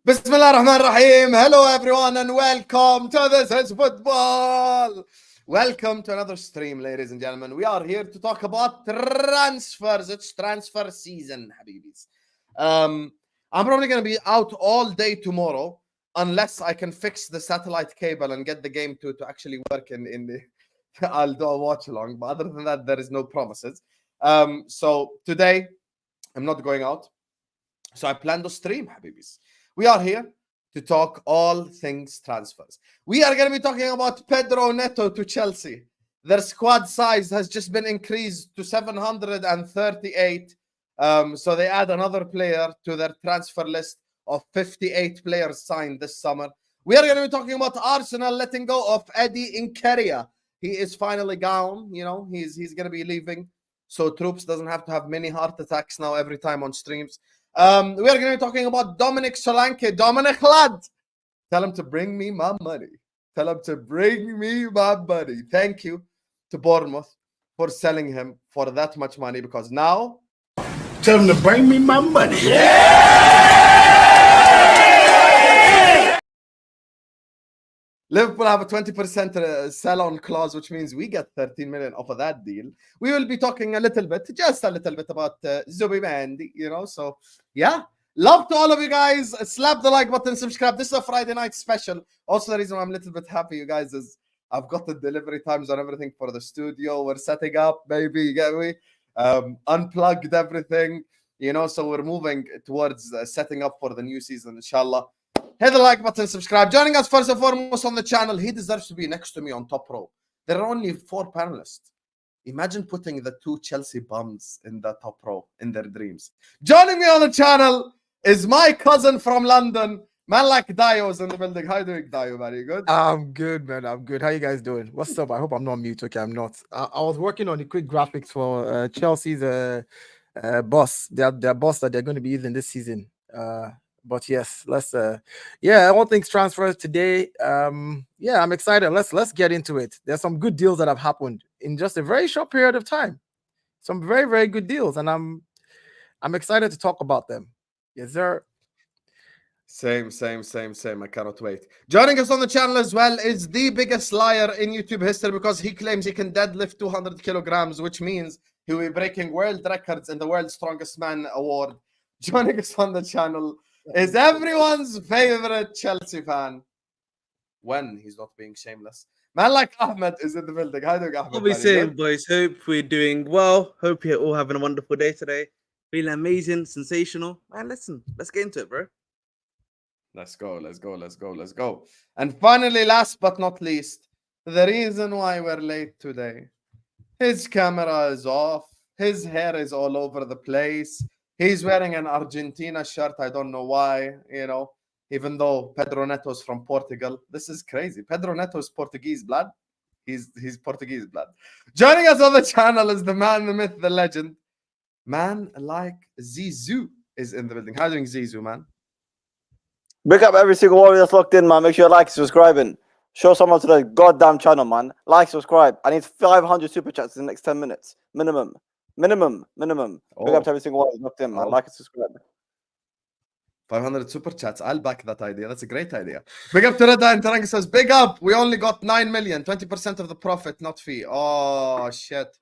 Bismillah ar-Rahman ar-Rahim. Hello everyone and welcome to This Is Football. Welcome to another stream, ladies and gentlemen. We are here to talk about transfers. It's transfer season, habibis. I'm probably going to be out all day tomorrow unless I can fix the satellite cable and get the game to actually work in the... I'll do a watch along, but other than that, there is no promises. So today, I'm not going out. So I plan to stream, habibis. We are here to talk all things transfers. We are going to be talking about Pedro Neto to Chelsea. Their squad size has just been increased to 738. So they add another player to their transfer list of 58 players signed this summer. We are going to be talking about Arsenal letting go of Eddie Nketiah. He is finally gone. You know, he's going to be leaving. So Troops doesn't have to have many heart attacks now every time on streams. We are going to be talking about Dominic Solanke. Dominic, lad, tell him to bring me my money. Tell him to bring me my money. Thank you to Bournemouth for selling him for that much money, because now... Tell him to bring me my money. Yeah! Liverpool have a 20% sell-on clause, which means we get 13 million off of that deal. We will be talking just a little bit about Zubimendi, you know. So, yeah. Love to all of you guys. Slap the like button, subscribe. This is a Friday night special. Also, the reason why I'm a little bit happy, you guys, is I've got the delivery times on everything for the studio. We're setting up, baby. You get me? Unplugged everything, you know. So we're moving towards setting up for the new season, inshallah. Hit the like button, subscribe. Joining us first and foremost on the channel, he deserves to be next to me on top row. There are only 4 panelists. Imagine putting the 2 Chelsea bums in the top row in their dreams. Joining me on the channel is my cousin from London. Man like Dayo is in the building. How are you doing, Dayo? Very good. I'm good, man. I'm good. How you guys doing? What's up? I hope I'm not mute. Okay, I'm not. I was working on the quick graphics for Chelsea's boss. Their boss that they're going to be using this season. But yes, let's all things transfers today. Yeah, I'm excited. Let's get into it. There's some good deals that have happened in just a very short period of time. Some very, very good deals, and I'm excited to talk about them. Yes, sir. Same. I cannot wait. Joining us on the channel as well is the biggest liar in YouTube history, because he claims he can deadlift 200 kilograms, which means he will be breaking world records in the World's Strongest Man Award. Joining us on the channel is everyone's favorite Chelsea fan, when he's not being shameless. Man like Ahmed is in the building. How do you, Ahmed? What we saying, boys? Hope we're doing well. Hope you're all having a wonderful day today. Feeling amazing, sensational. Man, listen, let's get into it, bro. Let's go. And finally, last but not least, the reason why we're late today. His camera is off. His hair is all over the place. He's wearing an Argentina shirt. I don't know why, you know, even though Pedro Neto is from Portugal. This is crazy. Pedro Neto is Portuguese blood. He's Portuguese blood. Joining us on the channel is the man, the myth, the legend. Man like Zizou is in the building. How are you doing, Zizou, man? Big up every single one that's locked in, man. Make sure you like, subscribing. Show someone to the goddamn channel, man. Like, subscribe. I need 500 super chats in the next 10 minutes. Minimum. Big up to every single one that's locked in, man. Like and subscribe. 500 super chats. I'll back that idea. That's a great idea. Big up to Reda and Tarang says, big up. We only got 9 million. 20% of the profit, not fee. Oh, shit.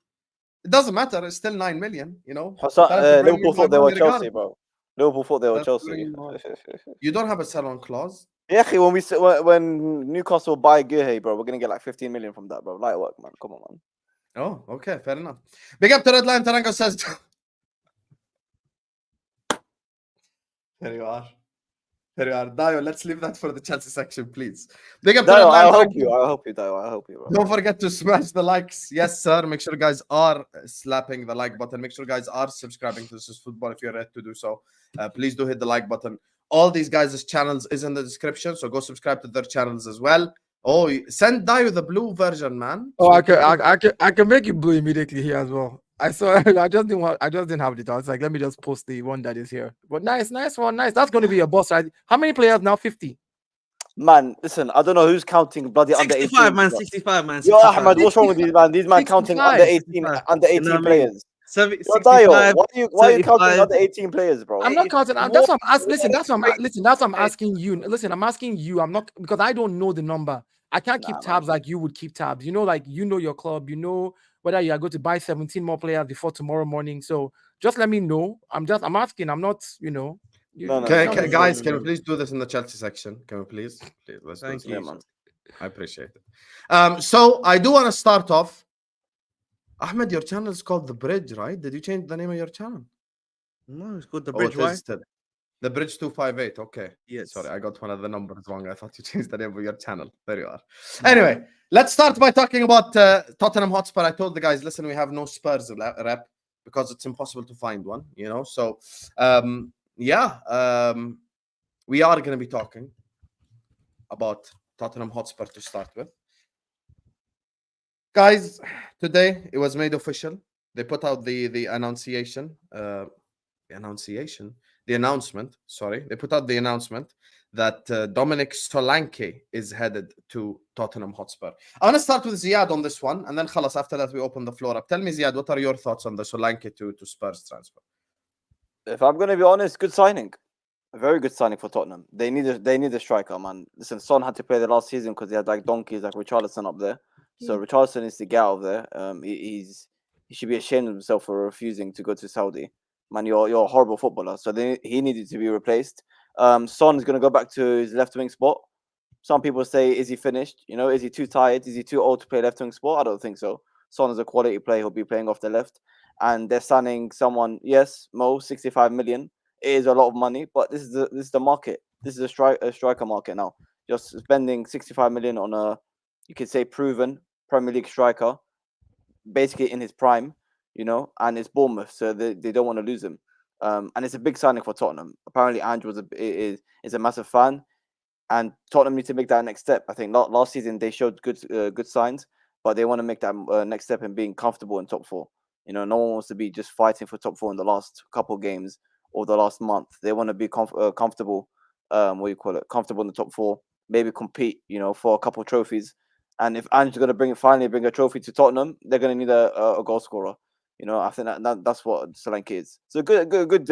It doesn't matter. It's still 9 million, you know. Liverpool thought they were Chelsea, bro. Liverpool thought they were Chelsea. You don't have a sell-on clause? Yeah, when Newcastle buy Guehi, bro, we're going to get like 15 million from that, bro. Light work, man. Come on, man. Oh, okay, fair enough. Big up to Redline. Tarango says... Here you are. Dayo, let's leave that for the Chelsea section, please. Big up to Dayo, Redline. I hope you, Dayo. I hope you, bro. Don't forget to smash the likes. Yes, sir. Make sure you guys are slapping the like button. Make sure you guys are subscribing to This Is Football if you're ready to do so. Please do hit the like button. All these guys' channels is in the description, so go subscribe to their channels as well. Oh, send Dayo the blue version, man. Oh, I can make it blue immediately here as well. I saw. I just didn't have it. I was like, let me just post the one that is here. But nice one. That's going to be a boss, right? How many players now? 50. Man, listen, I don't know who's counting bloody 65, under 18. man, 65, man. 65. Yo, Ahmed, what's wrong with these man? These man counting under 18 players. Yo, Dayo, 65, why are you counting 75. another 18 players, bro? I'm not counting. That's what I'm asking. Listen, that's what I'm asking you. Listen, I'm asking you. I'm not because I don't know the number. I can't keep Nah, tabs like you would keep tabs. Like you know your club. You know whether you are going to buy 17 more players before tomorrow morning. So just let me know. I'm asking. I'm not. No, Guys, can we please do this in the Chelsea section? Can we please? Let's do Thank this. you. Yeah, man. I appreciate it. So I do want to start off. Ahmed, your channel is called The Bridge, right? Did you change the name of your channel? No, it's called the Oh, bridge. it Why? is still The Bridge 258. Okay. Yes. Sorry, I got one of the numbers wrong. I thought you changed the name of your channel. There you are. Anyway, let's start by talking about Tottenham Hotspur. I told the guys, listen, we have no Spurs rep because it's impossible to find one, So, we are going to be talking about Tottenham Hotspur to start with. Guys, today it was made official. They put out the announcement. Sorry, they put out the announcement that Dominic Solanke is headed to Tottenham Hotspur. I want to start with Ziad on this one, and then khalas, after that we open the floor up. Tell me, Ziad, what are your thoughts on the Solanke to Spurs transfer? If I'm gonna be honest, good signing. A very good signing for Tottenham. They need a striker, man. Listen, Son had to play the last season because he had like donkeys like Richarlison up there. So Richarlison needs to get out of there. He should be ashamed of himself for refusing to go to Saudi. Man, you're a horrible footballer. So he needed to be replaced. Son is gonna go back to his left wing spot. Some people say, is he finished? Is he too tired? Is he too old to play left wing spot? I don't think so. Son is a quality player. He'll be playing off the left. And they're signing someone, yes, Mo, 65 million. It is a lot of money, but this is the market. This is a striker market now. Just spending 65 million on you could say proven Premier League striker, basically in his prime, and it's Bournemouth, so they don't want to lose him. And it's a big signing for Tottenham. Apparently, Andrew is a massive fan, and Tottenham need to make that next step. I think last season they showed good signs, but they want to make that next step in being comfortable in top four. No one wants to be just fighting for top four in the last couple of games or the last month. They want to be comfortable. Comfortable in the top four. Maybe compete. For a couple of trophies. And if Ange's going to finally bring a trophy to Tottenham, they're going to need a goal scorer. I think that's what Solanke is. So good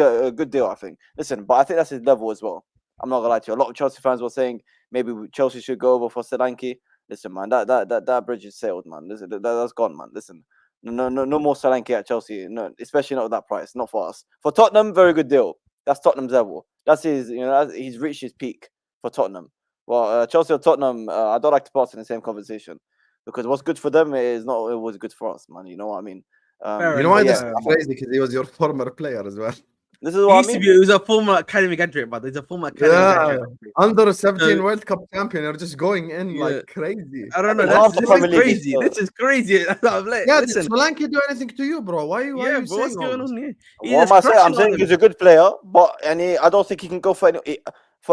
deal. I think. Listen, but I think that's his level as well. I'm not gonna lie to you. A lot of Chelsea fans were saying maybe Chelsea should go over for Solanke. Listen, man, that bridge is sailed, man. Listen, that's gone, man. Listen, no more Solanke at Chelsea. No, especially not at that price. Not for us. For Tottenham, very good deal. That's Tottenham's level. That's his. He's reached his peak for Tottenham. Well, Chelsea or Tottenham, I don't like to pass in the same conversation because what's good for them is not always good for us, man. You know what I mean? You know why this is crazy? Because he was your former player as well. This is what I mean. He was a former academy graduate, but he's a former academy graduate. Under 17 World Cup champion, you're just going in like crazy. I don't know. This is crazy. This is crazy. Did Solanke do anything to you, bro? Why are you saying what's going on here? What am I saying? I'm saying he's a good player, but I don't think he can go for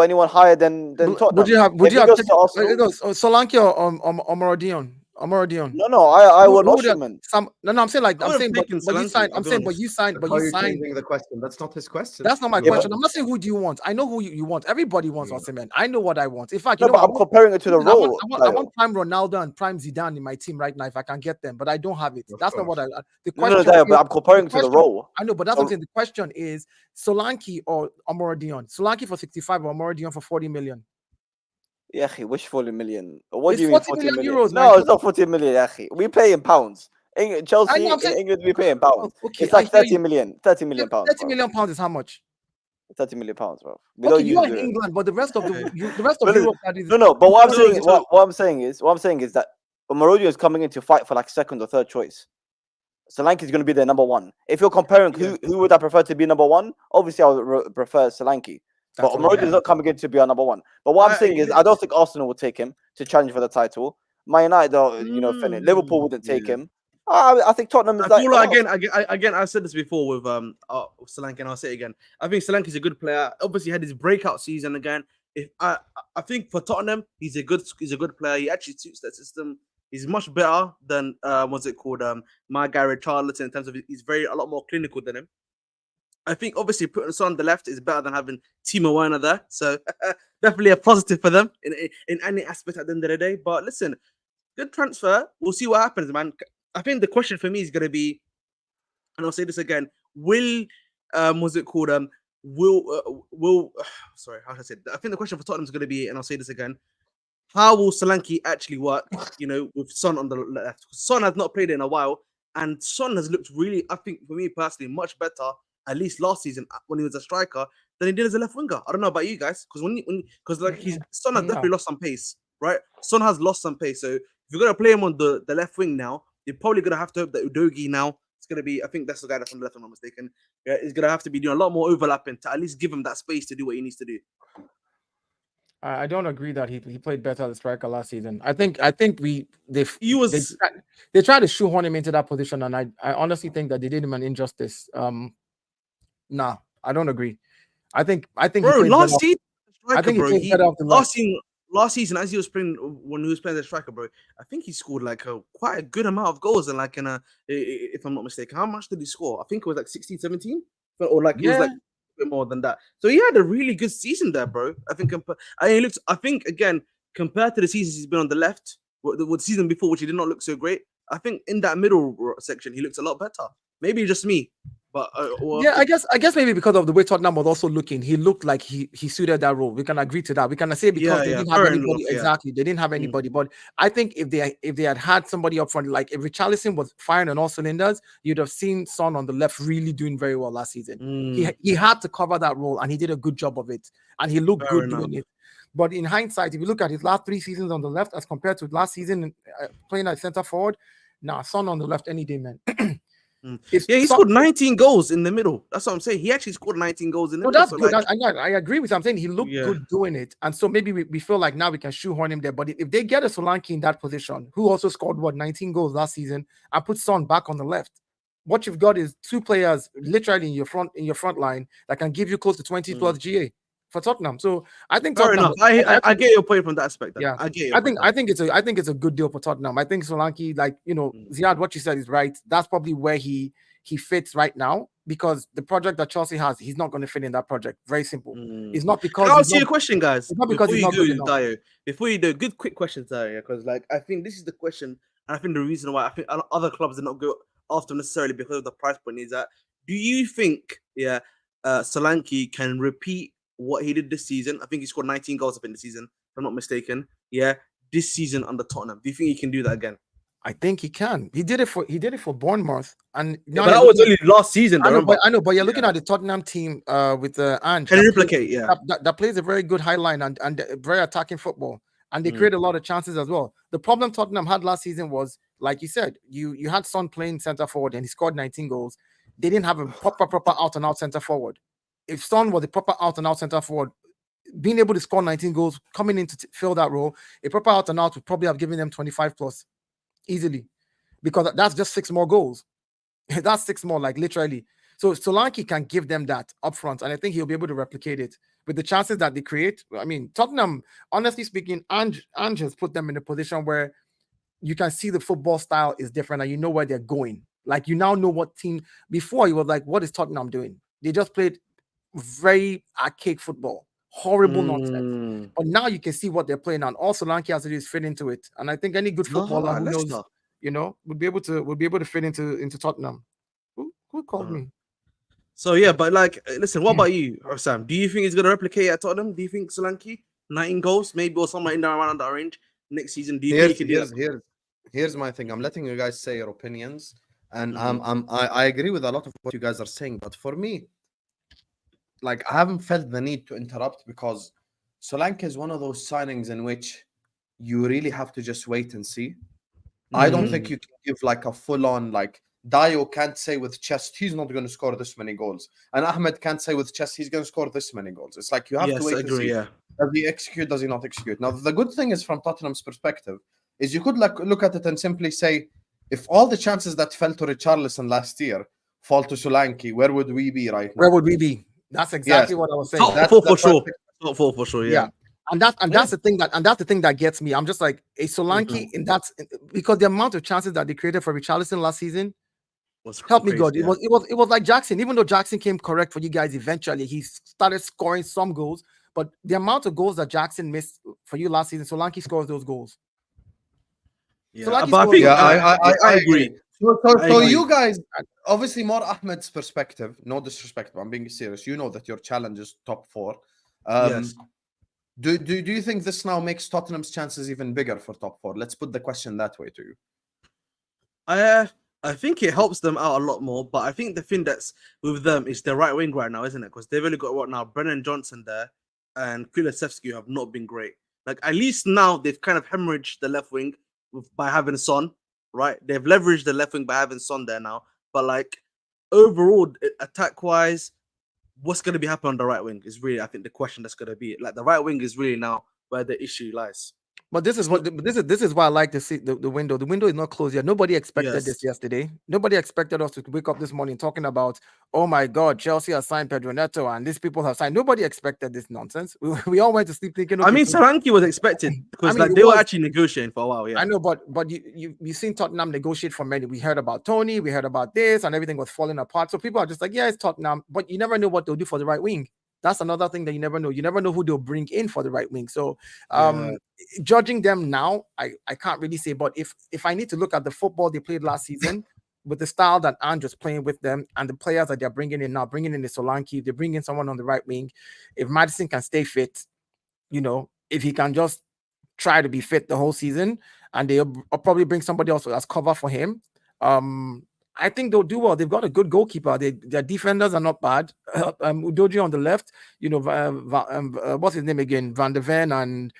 anyone higher than Tottenham. Would you have Solanke or Maradion? No, I would Osimhen. I'm saying but you signed. Changing the question. That's not his question. That's not my question. I'm not saying who do you want. I know who you want. Everybody wants Osimhen. I know what I want. In fact, but I'm comparing it to the role. I want prime Ronaldo and prime Zidane in my team right now if I can get them, but I don't have it. That's not what I. The question. But I'm comparing to the role. I know, but that's what I'm saying. The question is Solanke or Maradion. Solanke for 65 or Maradion for 40 million. Yeah, which 40 million? What do you mean 40 million? Euros, no, it's not 40 million. We pay in pounds. Chelsea, England, we pay in pounds. Okay, it's like 30 million. 30 million pounds. 30 million pounds is how much? 30 million pounds, bro. You're in England, but the rest of Europe. No. But what I'm saying is that Maradion is coming in to fight for like second or third choice. Solanke is going to be their number one. If you're comparing who would I prefer to be number one, obviously I would prefer Solanke. But Maradion is not coming in to be our number one. But what I'm saying is, I don't think Arsenal will take him to challenge for the title. Man United, Liverpool wouldn't take him. I think Tottenham is again. I said this before with Solanke, and I'll say it again. I think Solanke is a good player. Obviously, had his breakout season again. I think for Tottenham, he's a good player. He actually suits that system. He's much better than my guy Richarlison in terms of he's a lot more clinical than him. I think obviously putting Son on the left is better than having Timo Werner there. So definitely a positive for them in any aspect at the end of the day. But listen, good transfer. We'll see what happens, man. I think the question for me is going to be, and I'll say this again, what's it called? Will sorry, how should I say it? I think the question for Tottenham is going to be, and I'll say this again, how will Solanke actually work, with Son on the left? Son has not played in a while, and Son has looked really, I think, for me personally, much better, at least last season when he was a striker, than he did as a left winger. I don't know about you guys, because Son has definitely lost some pace, right? Son has lost some pace, so if you're going to play him on the left wing now, you're probably going to have to hope that Udogie now, it's going to be, I think that's the guy that's on the left, if I'm not mistaken, is going to have to be doing a lot more overlapping to at least give him that space to do what he needs to do. I don't agree that he played better as a striker last season. I think they tried to shoehorn him into that position, and I honestly think that they did him an injustice. Nah, I don't agree. I think bro, last season, last season, as he was playing when he was playing as a striker, bro, I think he scored like quite a good amount of goals, and like if I'm not mistaken, how much did he score? I think it was like 16, 17, or like it was like bit more than that. So he had a really good season there, bro. I think again, compared to the seasons he's been on the left, the season before, which he did not look so great, I think in that middle section he looks a lot better. Maybe just me, but I guess maybe because of the way Tottenham was also looking, he looked like he suited that role. We can agree to that. We can say because they didn't have anybody. Exactly, they didn't have anybody. But I think if they had somebody up front, like if Richarlison was firing on all cylinders, you'd have seen Son on the left really doing very well last season. He had to cover that role, and he did a good job of it, and he looked good doing it. But in hindsight, if you look at his last 3 seasons on the left as compared to last season playing at centre forward, Son on the left any day, man. He scored 19 goals in the middle. That's what I'm saying. He actually scored 19 goals in the middle. That's good. I agree with you. I'm saying he looked good doing it. And so maybe we feel like now we can shoehorn him there. But if they get a Solanke in that position, who also scored 19 goals last season, and put Son back on the left, what you've got is 2 players literally in your front line that can give you close to 20 plus GA for Tottenham. So I think Tottenham, I get your point from that aspect. Then. Yeah, I think it's a good deal for Tottenham. I think Solanke, Ziad, what you said is right. That's probably where he fits right now, because the project that Chelsea has, he's not going to fit in that project. Very simple. It's not because. I'll ask you a question, guys. It's not because he's not good enough. Dayo, before you do, good quick question, Dayo, because I think this is the question, and I think the reason why I think other clubs did not go after necessarily because of the price point is that, do you think Solanke can repeat what he did this season? I think he scored 19 goals this season, if I'm not mistaken. Yeah, this season under Tottenham. Do you think he can do that again? I think he can. He did it for Bournemouth, and but that was only last season. I know, but you're looking at the Tottenham team with Ange. Can replicate, that plays a very good high line and very attacking football, and they create a lot of chances as well. The problem Tottenham had last season was, like you said, you had Son playing centre forward and he scored 19 goals. They didn't have a proper out and out centre forward. If Son was a proper out and out centre forward, being able to score 19 goals, coming in to fill that role, a proper out and out would probably have given them 25 plus easily, because that's just 6 more goals. That's 6 more, like literally. So Solanke can give them that up front, and I think he'll be able to replicate it with the chances that they create. I mean, Tottenham, honestly speaking, Ange has put them in a position where you can see the football style is different, and you know where they're going. Like, you now know what team. Before, you were like, what is Tottenham doing? They just played very archaic football, horrible nonsense. But now you can see what they're playing on. All Solanke has to do is fit into it, and I think any good footballer who knows, would be able to fit into Tottenham. Who called me? So but listen, what about you, Sam? Do you think he's gonna replicate at Tottenham? Do you think Solanke 19 goals, maybe, or somewhere in around that range next season? Do you think he can do that? Here's my thing. I'm letting you guys say your opinions, and I agree with a lot of what you guys are saying, but for me, I haven't felt the need to interrupt, because Solanke is one of those signings in which you really have to just wait and see. I don't think you can give a full-on, Dayo can't say with chest he's not going to score this many goals, and Ahmed can't say with chest he's going to score this many goals. It's like you have to wait and see. Does he execute? Does he not execute? Now, the good thing is, from Tottenham's perspective, is you could look at it and simply say, if all the chances that fell to Richarlison last year fall to Solanke, where would we be right now? Where would we be? That's exactly what I was saying. Top 4 for sure. Top 4 for sure. Yeah. And that's the thing that gets me. I'm just like, a Solanke in that, because the amount of chances that they created for Richarlison last season was help me God. It was like Jackson. Even though Jackson came correct for you guys eventually, he started scoring some goals. But the amount of goals that Jackson missed for you last season, Solanke scores those goals. Yeah, but I think I agree. So you guys, obviously more Ahmed's perspective, no disrespect, but I'm being serious. You know that your challenge is top 4. Yes. Do you think this now makes Tottenham's chances even bigger for top 4? Let's put the question that way to you. I think it helps them out a lot more, but I think the thing that's with them is their right wing right now, isn't it? Because they've only got what now, Brennan Johnson there and Kulusevski have not been great. Like at least now they've kind of hemorrhaged the left wing by having Son, right? They've leveraged the left wing by having Son there now. But like overall, attack wise, what's going to be happening on the right wing is really, I think, the question that's going to be. Like the right wing is really now where the issue lies. But this is why I like to see the window. The window is not closed yet. Nobody expected this yesterday. Nobody expected us to wake up this morning talking about, oh my God, Chelsea has signed Pedro Neto and these people have signed. Nobody expected this nonsense. We all went to sleep thinking. Okay, I mean, Solanke was expected because they were actually negotiating for a while. Yeah, I know, but you've seen Tottenham negotiate for many. We heard about Tony, we heard about this, and everything was falling apart. So people are just like, yeah, it's Tottenham, but you never know what they'll do for the right wing. That's another thing that you never know. You never know who they'll bring in for the right wing. So judging them now, I can't really say. But if I need to look at the football they played last season with the style that Andrew's playing with them and the players that they're bringing in now, bringing in the Solanke, they're bringing someone on the right wing. If Maddison can stay fit, if he can just try to be fit the whole season, and they'll probably bring somebody else as cover for him. I think they'll do well. They've got a good goalkeeper. Their defenders are not bad. Udoji on the left, what's his name again? Van der Ven and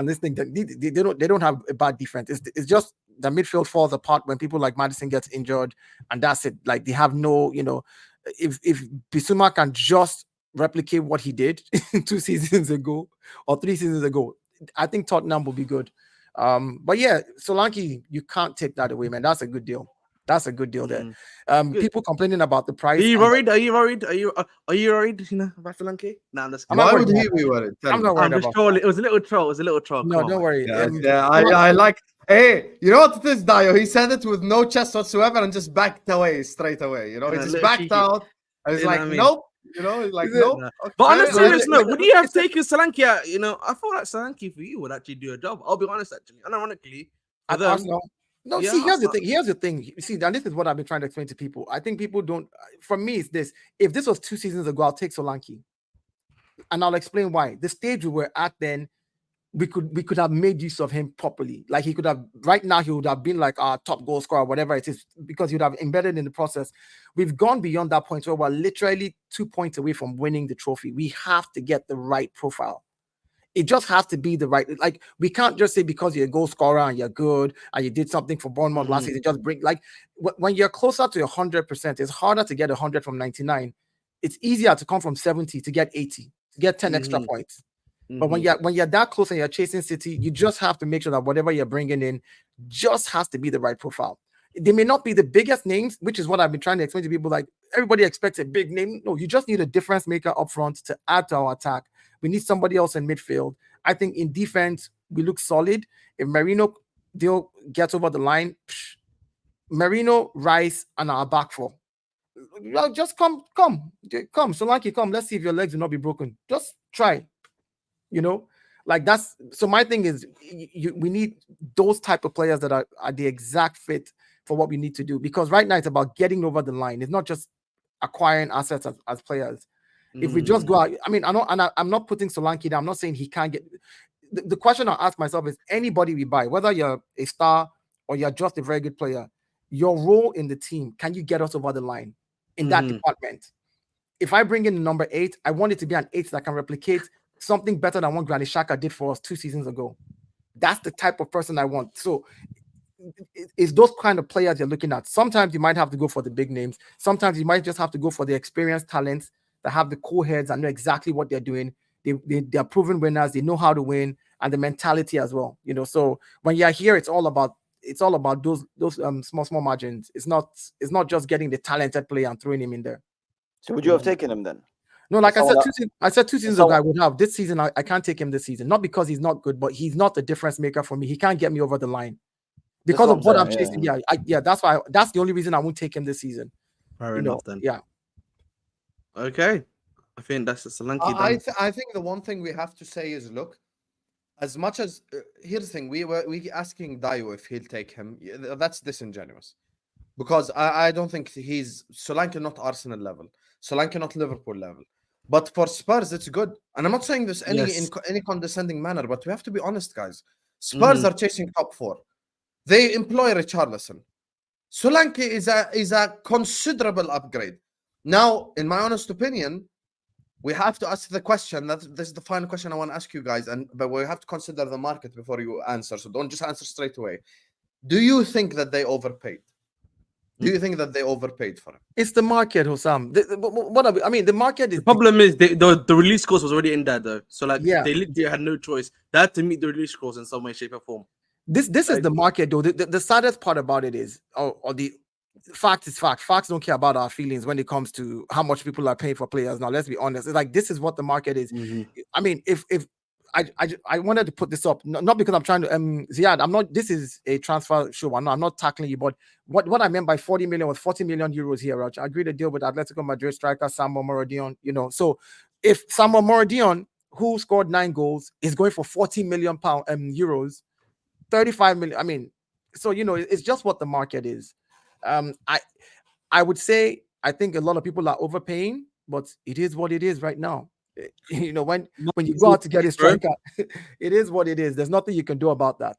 this thing. They don't have a bad defense. It's just the midfield falls apart when people like Maddison gets injured, and that's it. Like they have no, if Bissouma can just replicate what he did 2 seasons ago or 3 seasons ago, I think Tottenham will be good. But yeah, Solanke, you can't take that away, man. That's a good deal. That's a good deal there. People complaining about the price. Are you worried? Are you worried? Are you worried? About Solanke? No, I'm just. Why would he be worried? I'm not worried. I'm just trolling. It was a little troll. No, don't worry. I like. Hey, you know what it is, Dayo? He said it with no chest whatsoever and just backed away straight away. He just backed out. I was like, nope. He's like, nope. Okay. But on a serious note, would you have taken Solanke out? I feel like Solanke for you would actually do a job. I'll be honest, actually. Unironically. No, see, here's the thing. You see, and this is what I've been trying to explain to people. I think people don't. For me, it's this. If this was 2 seasons ago, I'll take Solanke, and I'll explain why. The stage we were at then, we could have made use of him properly. Like he could have right now, he would have been like our top goal scorer, whatever it is, because he would have embedded in the process. We've gone beyond that point where we're literally 2 points away from winning the trophy. We have to get the right profile. It just has to be the right. Like we can't just say because you're a goal scorer and you're good and you did something for Bournemouth last season. Just bring when you're closer to 100%, it's harder to get 100 from 99. It's easier to come from 70 to get 80, to get 10 extra points. But when you're that close and you're chasing City, you just have to make sure that whatever you're bringing in just has to be the right profile. They may not be the biggest names, which is what I've been trying to explain to people. Like everybody expects a big name. No, you just need a difference maker up front to add to our attack. We need somebody else in midfield. I think in defense, we look solid. If Merino deal gets over the line, Merino, Rice, and our back four. Well, just come, Solanke, come. Let's see if your legs will not be broken. Just try. Like that's so. My thing is, we need those type of players that are the exact fit for what we need to do. Because right now it's about getting over the line. It's not just acquiring assets as players. If we just go out, I mean, I'm not putting Solanke down. I'm not saying he can't get. The question I ask myself is: anybody we buy, whether you're a star or you're just a very good player, your role in the team, can you get us over the line in that department? If I bring in the number 8, I want it to be an 8 that can replicate something better than what Granit Xhaka did for us 2 seasons ago. That's the type of person I want. So it's those kind of players you're looking at. Sometimes you might have to go for the big names. Sometimes you might just have to go for the experienced talents that have the cool heads and know exactly what they're doing. They're proven winners. They know how to win and the mentality as well. So when you're here, it's all about those small margins. It's not just getting the talented player and throwing him in there. So would you have taken him then? No, like I said 2 seasons ago, I would have. This season, I can't take him this season. Not because he's not good, but he's not the difference maker for me. He can't get me over the line because of what I'm chasing. Yeah, that's why. That's the only reason I won't take him this season. Fair enough, then. Yeah. Okay. I think that's a Solanke. I think the one thing we have to say is, look, as much as here's the thing, we asking Dayo if he'll take him. That's disingenuous, because I don't think he's Solanke not Arsenal level, Solanke not Liverpool level. But for Spurs, it's good. And I'm not saying this in Yes. any condescending manner, but we have to be honest, guys. Spurs Mhm. are chasing top 4. They employ Richarlison. Solanke is a considerable upgrade. Now, in my honest opinion, we have to ask the question. This is the final question I want to ask you guys, but we have to consider the market before you answer. So don't just answer straight away. Do you think that they overpaid? Do you think that they overpaid for him? It's the market, Hussam. I mean, the market is The problem is the release clause was already in there though, so like Yeah. they literally had no choice. They had to meet the release clause in some way, shape, or form. This is the market though. The saddest part about it is, or the fact is fact. Facts don't care about our feelings when it comes to how much people are paying for players. Now, let's be honest. It's like this is what the market is. I mean, if I wanted to put this up, not because I'm trying to Ziad, I'm not. This is a transfer show. I'm not tackling you, but what I meant by 40 million was 40 million euros here. Raj. I agreed to deal with Atletico Madrid striker Samuel Moradion. So if Samuel Moradion, who scored 9 goals, is going for 40 million euros, 35 million. I mean, so it's just what the market is. I would say I think a lot of people are overpaying, but it is what it is right now. When you go out to get a striker, it is what it is. There's nothing you can do about that.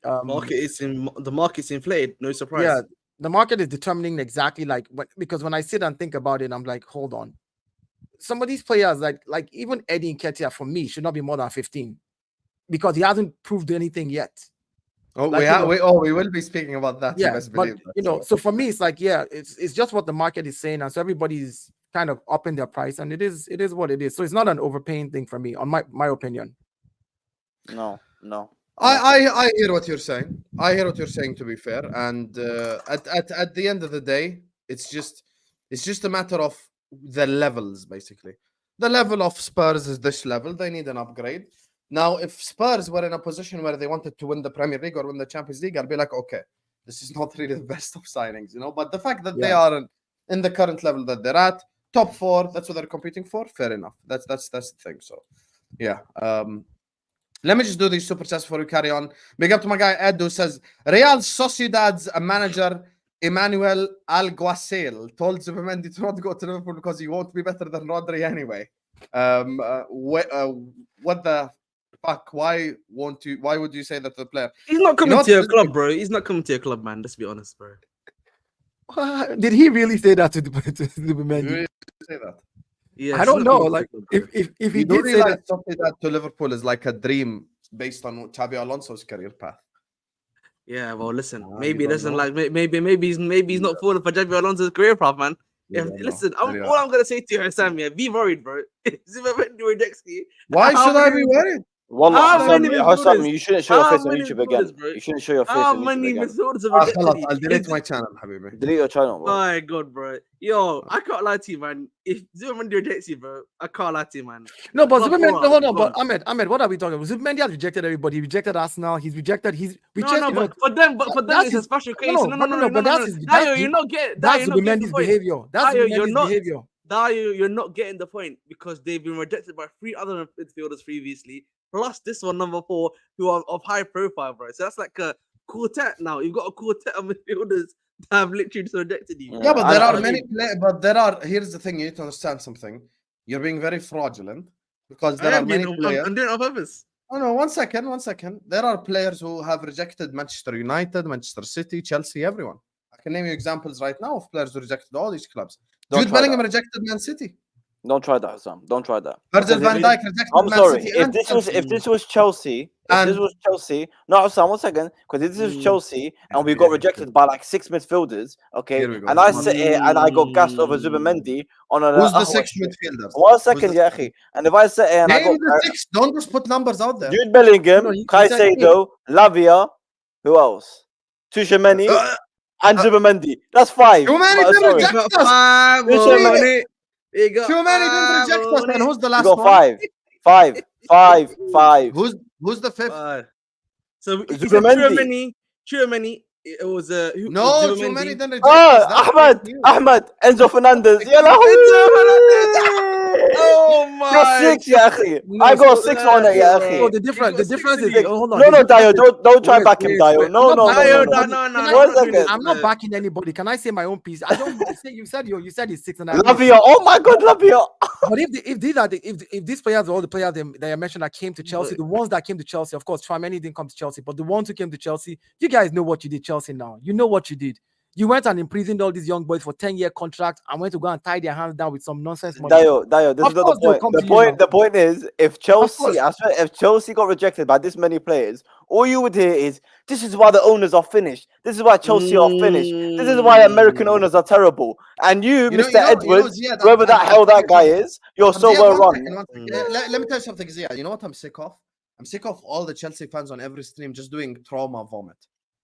The market's inflated. No surprise. Yeah, the market is determining exactly because when I sit and think about it, I'm like, hold on. Some of these players, like even Eddie Nketiah, for me, should not be more than 15 because he hasn't proved anything yet. Oh, we will be speaking about that. Yeah, you best believe that, so for me, it's like, it's just what the market is saying, and so everybody's kind of upping their price, and it is what it is. So it's not an overpaying thing for me, on my opinion. No. I hear what you're saying. I hear what you're saying, to be fair. And at the end of the day, it's just a matter of the levels, basically. The level of Spurs is this level. They need an upgrade. Now, if Spurs were in a position where they wanted to win the Premier League or win the Champions League, I'd be like, okay, this is not really the best of signings, But the fact that they are in the current level that they're at, top 4, that's what they're competing for. Fair enough. That's the thing. So, yeah. Let me just do these super chats before we carry on. Big up to my guy Ed, who says Real Sociedad's manager Emmanuel Alguacil told Superman to not go to Liverpool because he won't be better than Rodri anyway. What the fuck? Why would you say that to the player? He's not coming to your club, bro. He's not coming to your club, man. Let's be honest, bro. Did he really say that to Superman? Did he really say that? Yeah, I don't know. Like, if he did say that, something that to Liverpool is like a dream based on Xabi Alonso's career path. Yeah, well, listen. Maybe he's not falling for Xabi Alonso's career path, man. Listen, all I'm gonna say to you, Sam, be worried, bro. Why should I be worried? Hossam, you shouldn't show your face on YouTube again. You shouldn't show your face on YouTube again. I'll delete my channel, Habibi. Delete your channel, bro. My God, bro. Yo, I can't lie to you, man. If Zubimendi rejects you, bro, I can't lie to you, man. No, but Zubimendi, hold on, but Ahmed, what are we talking about? Zubimendi has rejected everybody. He rejected Arsenal. He's rejected. But for them, it's a special case. No. But that's you're not getting. That's Zubimendi's behavior. That's Zubimendi's behavior. Dayo, you're not getting the point because they've been rejected by 3 other midfielders previously, plus this one, number 4, who are of high profile, bro. So that's like a quartet now. You've got a quartet of midfielders that have literally just rejected you. Yeah, but there are many players. Here's the thing: you need to understand something. You're being very fraudulent because there are many players. I'm doing it on purpose. Oh no, one second. There are players who have rejected Manchester United, Manchester City, Chelsea, everyone. I can name you examples right now of players who rejected all these clubs. Jude Bellingham rejected Man City. Don't try that, Sam. Don't try that. Virgil van Dijk rejected I'm Man sorry. City. If this was Chelsea, no, Sam, 1 second. Because if this was Chelsea and we got rejected by like 6 midfielders, okay, and I sit here and I got gassed over Zubimendi on a. Who's the 6 midfielders? 1 second, Yahi. And if I sit here and I got the 6, don't just put numbers out there. Jude Bellingham, Caicedo, Lavia, who else? Tchouameni and Zubimendi. That's 5. Tchouameni didn't reject us. Tchouameni didn't reject us. And who's the last one? 5. Who's the 5th? So Tchouameni. It was Tchouameni didn't reject us. Ahmed, Enzo Fernandez. Oh Got my! 6, ya akhi. No, I got so- 6 on it, ya So akhi. the difference is hold on. No, the no, Dayo, difference is- don't try wait, back him, wait, Dayo. wait. No, I'm no, not no, backing no, Dayo, no. no, anybody. no, Can no, I- no, One we're not doing this, second. I'm not no. backing anybody. Can I say my own piece? I don't. You said you said it's 6 and I agree. Love you. Oh my God, love you. But if these are if these players are all the players that I mentioned that came to Chelsea, the ones that came to Chelsea, of course, Tchouaméni didn't come to Chelsea, but the ones who came to Chelsea, you guys know what you did, Chelsea. Now you know what you did. You went and imprisoned all these young boys for 10-year contracts and went to go and tie their hands down with some nonsense money. Dayo, this Of is not course the they'll point. come The to you now. point, the point is, if course. Chelsea, I swear, if Chelsea got rejected by this many players, all you would hear is, "This is why the owners are finished. This is why Chelsea are finished. This is why American owners are terrible." And you, Mr. Edwards, Ziad, whoever that hell that guy is, you're so Ziad, well one run. second, one second. Let me tell you something, Ziad. You know what I'm sick of? I'm sick of all the Chelsea fans on every stream just doing trauma vomit.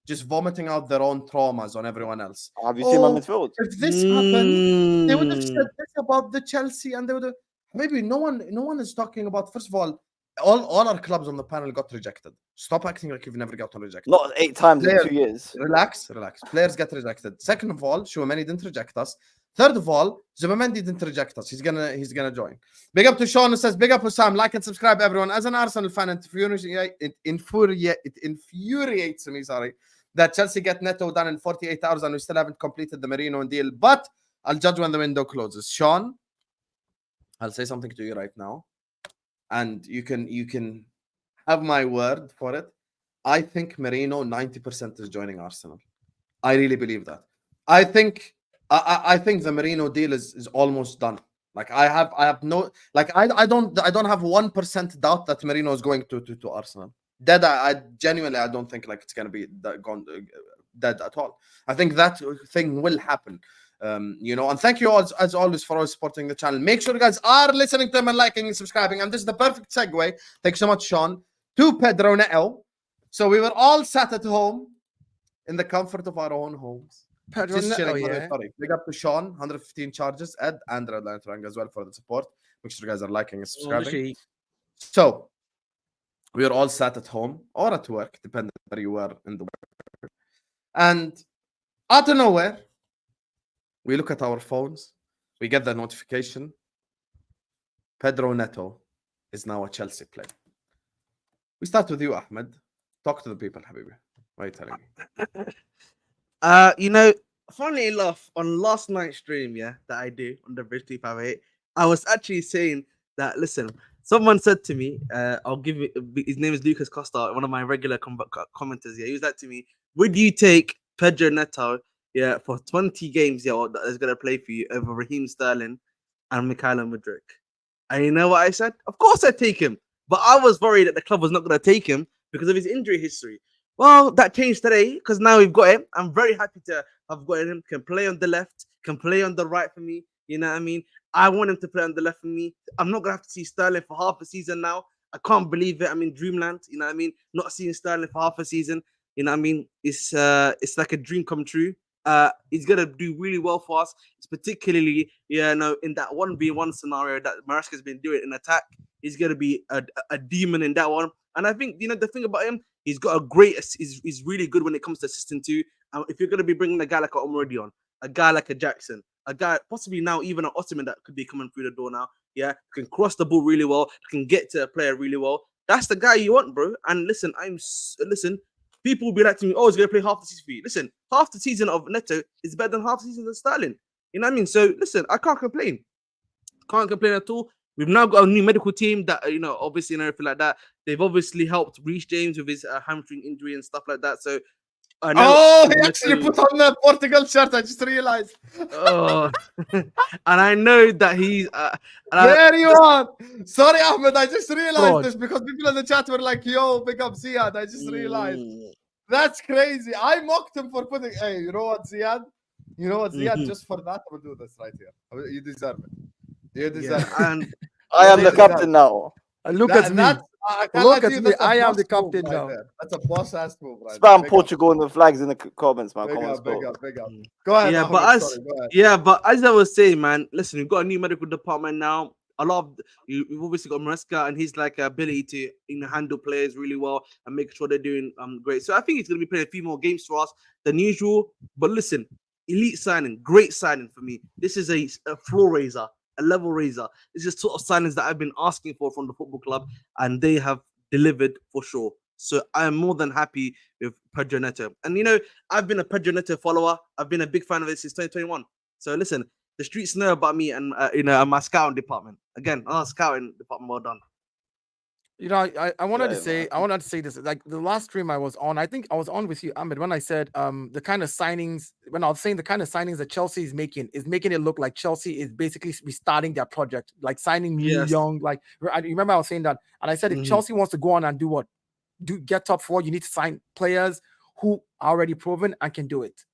Just vomiting out their own traumas on everyone else. Have you seen my Oh, midfield? if this happened, they would have said this about the Chelsea, and they would have. Maybe no one is talking about. First of all our clubs on the panel got rejected. Stop acting like you've never gotten rejected. Not 8 times in Players, 2 years. Relax. Players get rejected. Second of all, Tchouaméni didn't reject us. Third of all, Zubimendi didn't reject us. He's gonna join. Big up to Sean who says, big up to Sam. Like and subscribe, everyone. As an Arsenal fan, it infuriates me, sorry, that Chelsea get Neto done in 48 hours and we still haven't completed the Merino deal. But I'll judge when the window closes. Sean, I'll say something to you right now, and you can have my word for it. I think Merino 90% is joining Arsenal. I really believe that. I think the Merino deal is almost done. Like I have no, like I don't have 1% doubt that Merino is going to Arsenal. Dead. I genuinely I don't think like it's gonna be gone dead at all. I think that thing will happen. And thank you all as always for always supporting the channel. Make sure you guys are listening to them and liking and subscribing. And this is the perfect segue. Thanks so much, Sean, to Pedro Neto. So we were all sat at home in the comfort of our own homes. Pedro Just Neto, chilling. yeah. Sorry. Big up to Sean, 115 charges, Ed, and Redline Triangle as well for the support. Make sure you guys are liking and subscribing. So we were all sat at home or at work, depending where you were in the work. And out of nowhere, we look at our phones, we get the notification. Pedro Neto is now a Chelsea player. We start with you, Ahmed. Talk to the people, Habibi. What are you telling me? Funnily enough, on last night's stream, that I do on the Bridge 258, I was actually saying that, listen, someone said to me, I'll give it, his name is Lucas Costa, one of my regular commenters, he was like to me, would you take Pedro Neto, for 20 games, that is going to play for you over Raheem Sterling and Mikhailo Mudryk? And you know what I said? Of course I'd take him, but I was worried that the club was not going to take him because of his injury history. Well, that changed today because now we've got him. I'm very happy to have got him. Can play on the left, can play on the right for me. You know what I mean? I want him to play on the left for me. I'm not gonna have to see Sterling for half a season now. I can't believe it. I'm in dreamland. You know what I mean? Not seeing Sterling for half a season. You know what I mean? It's like a dream come true. He's gonna do really well for us. It's particularly in that 1v1 scenario that Maresca's been doing in attack. He's gonna be a demon in that one. And I think the thing about him, he's got a great. He's really good when it comes to assisting too. If you're gonna be bringing a guy like a Omrodi on, a guy like a Jackson, a guy possibly now even an Osimhen that could be coming through the door now, can cross the ball really well, can get to a player really well. That's the guy you want, bro. And listen, people will be like to me, oh, he's gonna play half the season for you. Listen, half the season of Neto is better than half the season of Sterling. You know what I mean? So listen, I can't complain. Can't complain at all. We've now got a new medical team that, obviously and everything like that. They've obviously helped Reece James with his hamstring injury and stuff like that. So I know. He actually put on the Portugal shirt. I just realized. And I know that he's. There you are. Sorry, Ahmed. I just realized Fraud. this because people in the chat were like, yo, pick up Ziad. I just realized. That's crazy. I mocked him for putting. Hey, you know what, Ziad? Just for that, I will do this right here. You deserve it. You deserve it. And I am the captain now. Look at me. Look at me. I am the captain now. That's a boss ass move, right? Spam Portugal and the flags in the comments, man. Big Comments, up, big bro. up, big up. Go ahead. Yeah, Ahmed, but sorry, go ahead. but as I was saying, man, listen, we've got a new medical department now. A lot of we've obviously got Maresca and his ability to handle players really well and make sure they're doing great. So I think he's gonna be playing a few more games for us than usual. But listen, elite signing, great signing for me. This is a floor raiser. a level raiser. It's just sort of signings that I've been asking for from the football club, and they have delivered for sure. So I am more than happy with Pedro Neto. And I've been a Pedro Neto follower. I've been a big fan of it since 2021. So listen, the streets know about me and and my scouting department. Again, scouting department, well done. I wanted to Yeah, say, man. I wanted to say this. Like the last stream I was on, I think I was on with you, Ahmed, when I said the kind of signings, when I was saying the kind of signings that Chelsea is making it look like Chelsea is basically restarting their project, like signing new Yes. young. Like I remember I was saying that, and I said if Mhm. Chelsea wants to go on and do what, get top four, you need to sign players who are already proven and can do it.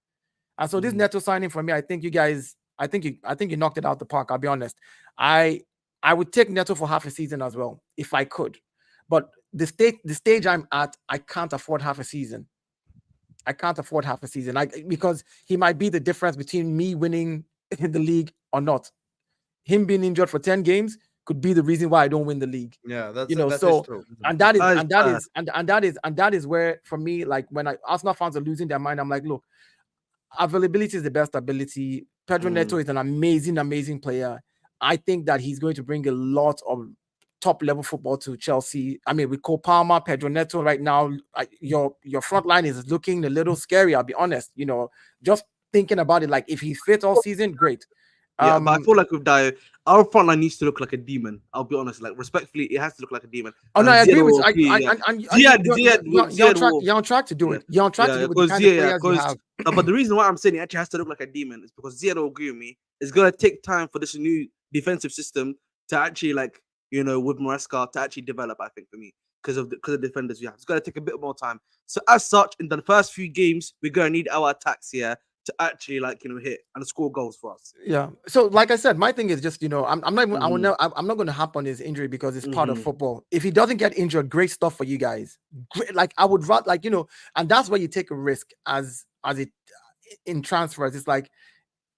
And so this Neto signing for me, I think you guys, I think you knocked it out the park. I'll be honest. I would take Neto for half a season as well if I could. But the stage I'm at, I can't afford half a season. I can't afford half a season. Because he might be the difference between me winning the league or not. Him being injured for 10 games could be the reason why I don't win the league. Yeah, that's So true. and that is where for me, like when Arsenal fans are losing their mind, I'm like, look, availability is the best ability. Pedro Neto is an amazing player. I think that he's going to bring a lot of top level football to Chelsea. I mean, with Cole Palmer, Pedro Neto right now, your front line is looking a little scary. I'll be honest. Just thinking about it, like if he's fit all season, great. Yeah, but I feel like with Dayo, our front line needs to look like a demon. I'll be honest, like respectfully, it has to look like a demon. Oh no, I agree with you. Ziad, you're on track to do it. You're on track to do it with the kind of players you have. No, but the reason why I'm saying it actually has to look like a demon is because Ziad will agree with me. It's gonna take time for this new defensive system to actually, like, with Maresca to actually develop. I think for me, because of the defenders we have, it's gonna take a bit more time. So as such, in the first few games, we're gonna need our attacks here to actually, like, hit and score goals for us. Yeah. So like I said, my thing is just, I'm not even, I'm not going to hop on his injury because it's part of football. If he doesn't get injured, great stuff for you guys. Great. Like I would rather, like, and that's where you take a risk as it in transfers. It's like,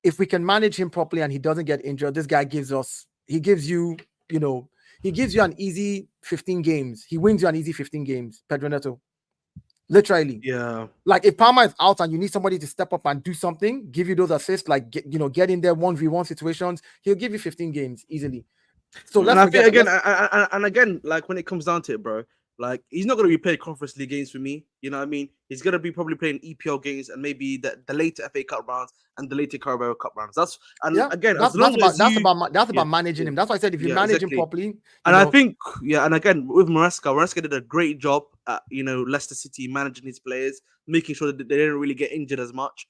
if we can manage him properly and he doesn't get injured, this guy gives you an easy 15 games. He wins you an easy 15 games, Pedro Neto. Literally. Yeah. Like if Palmer is out and you need somebody to step up and do something, give you those assists, like get in there 1v1 situations, he'll give you 15 games easily. So let's forget again, and again, like when it comes down to it, bro, like he's not going to be playing Conference League games for me. You know what I mean? He's going to be probably playing EPL games and maybe the later FA Cup rounds and the later Carabao Cup rounds. That's about managing him. That's why I said if you manage him properly. I think, and again with Maresca did a great job at Leicester City managing his players, making sure that they didn't really get injured as much.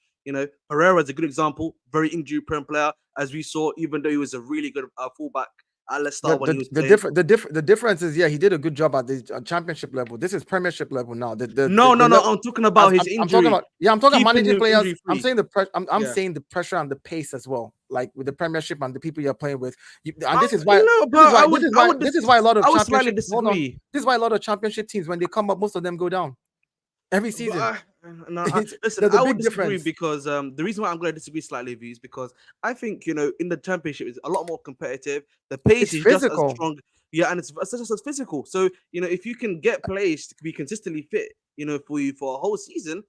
Herrera is a good example, very injury-prone player, as we saw, even though he was a really good fullback. The difference is, he did a good job at the championship level. This is Premiership level now. No. I'm talking about his injury. I'm talking about managing players. I'm saying I'm saying the pressure and the pace as well. Like with the Premiership and the people you're playing with. This is why a lot of championship teams, when they come up, most of them go down every season. Listen, I would disagree because the reason why I'm going to disagree slightly with you is because I think in the championship is a lot more competitive. The pace is physical. Just as strong, and it's just as physical. So if you can get players to be consistently fit, for you for a whole season,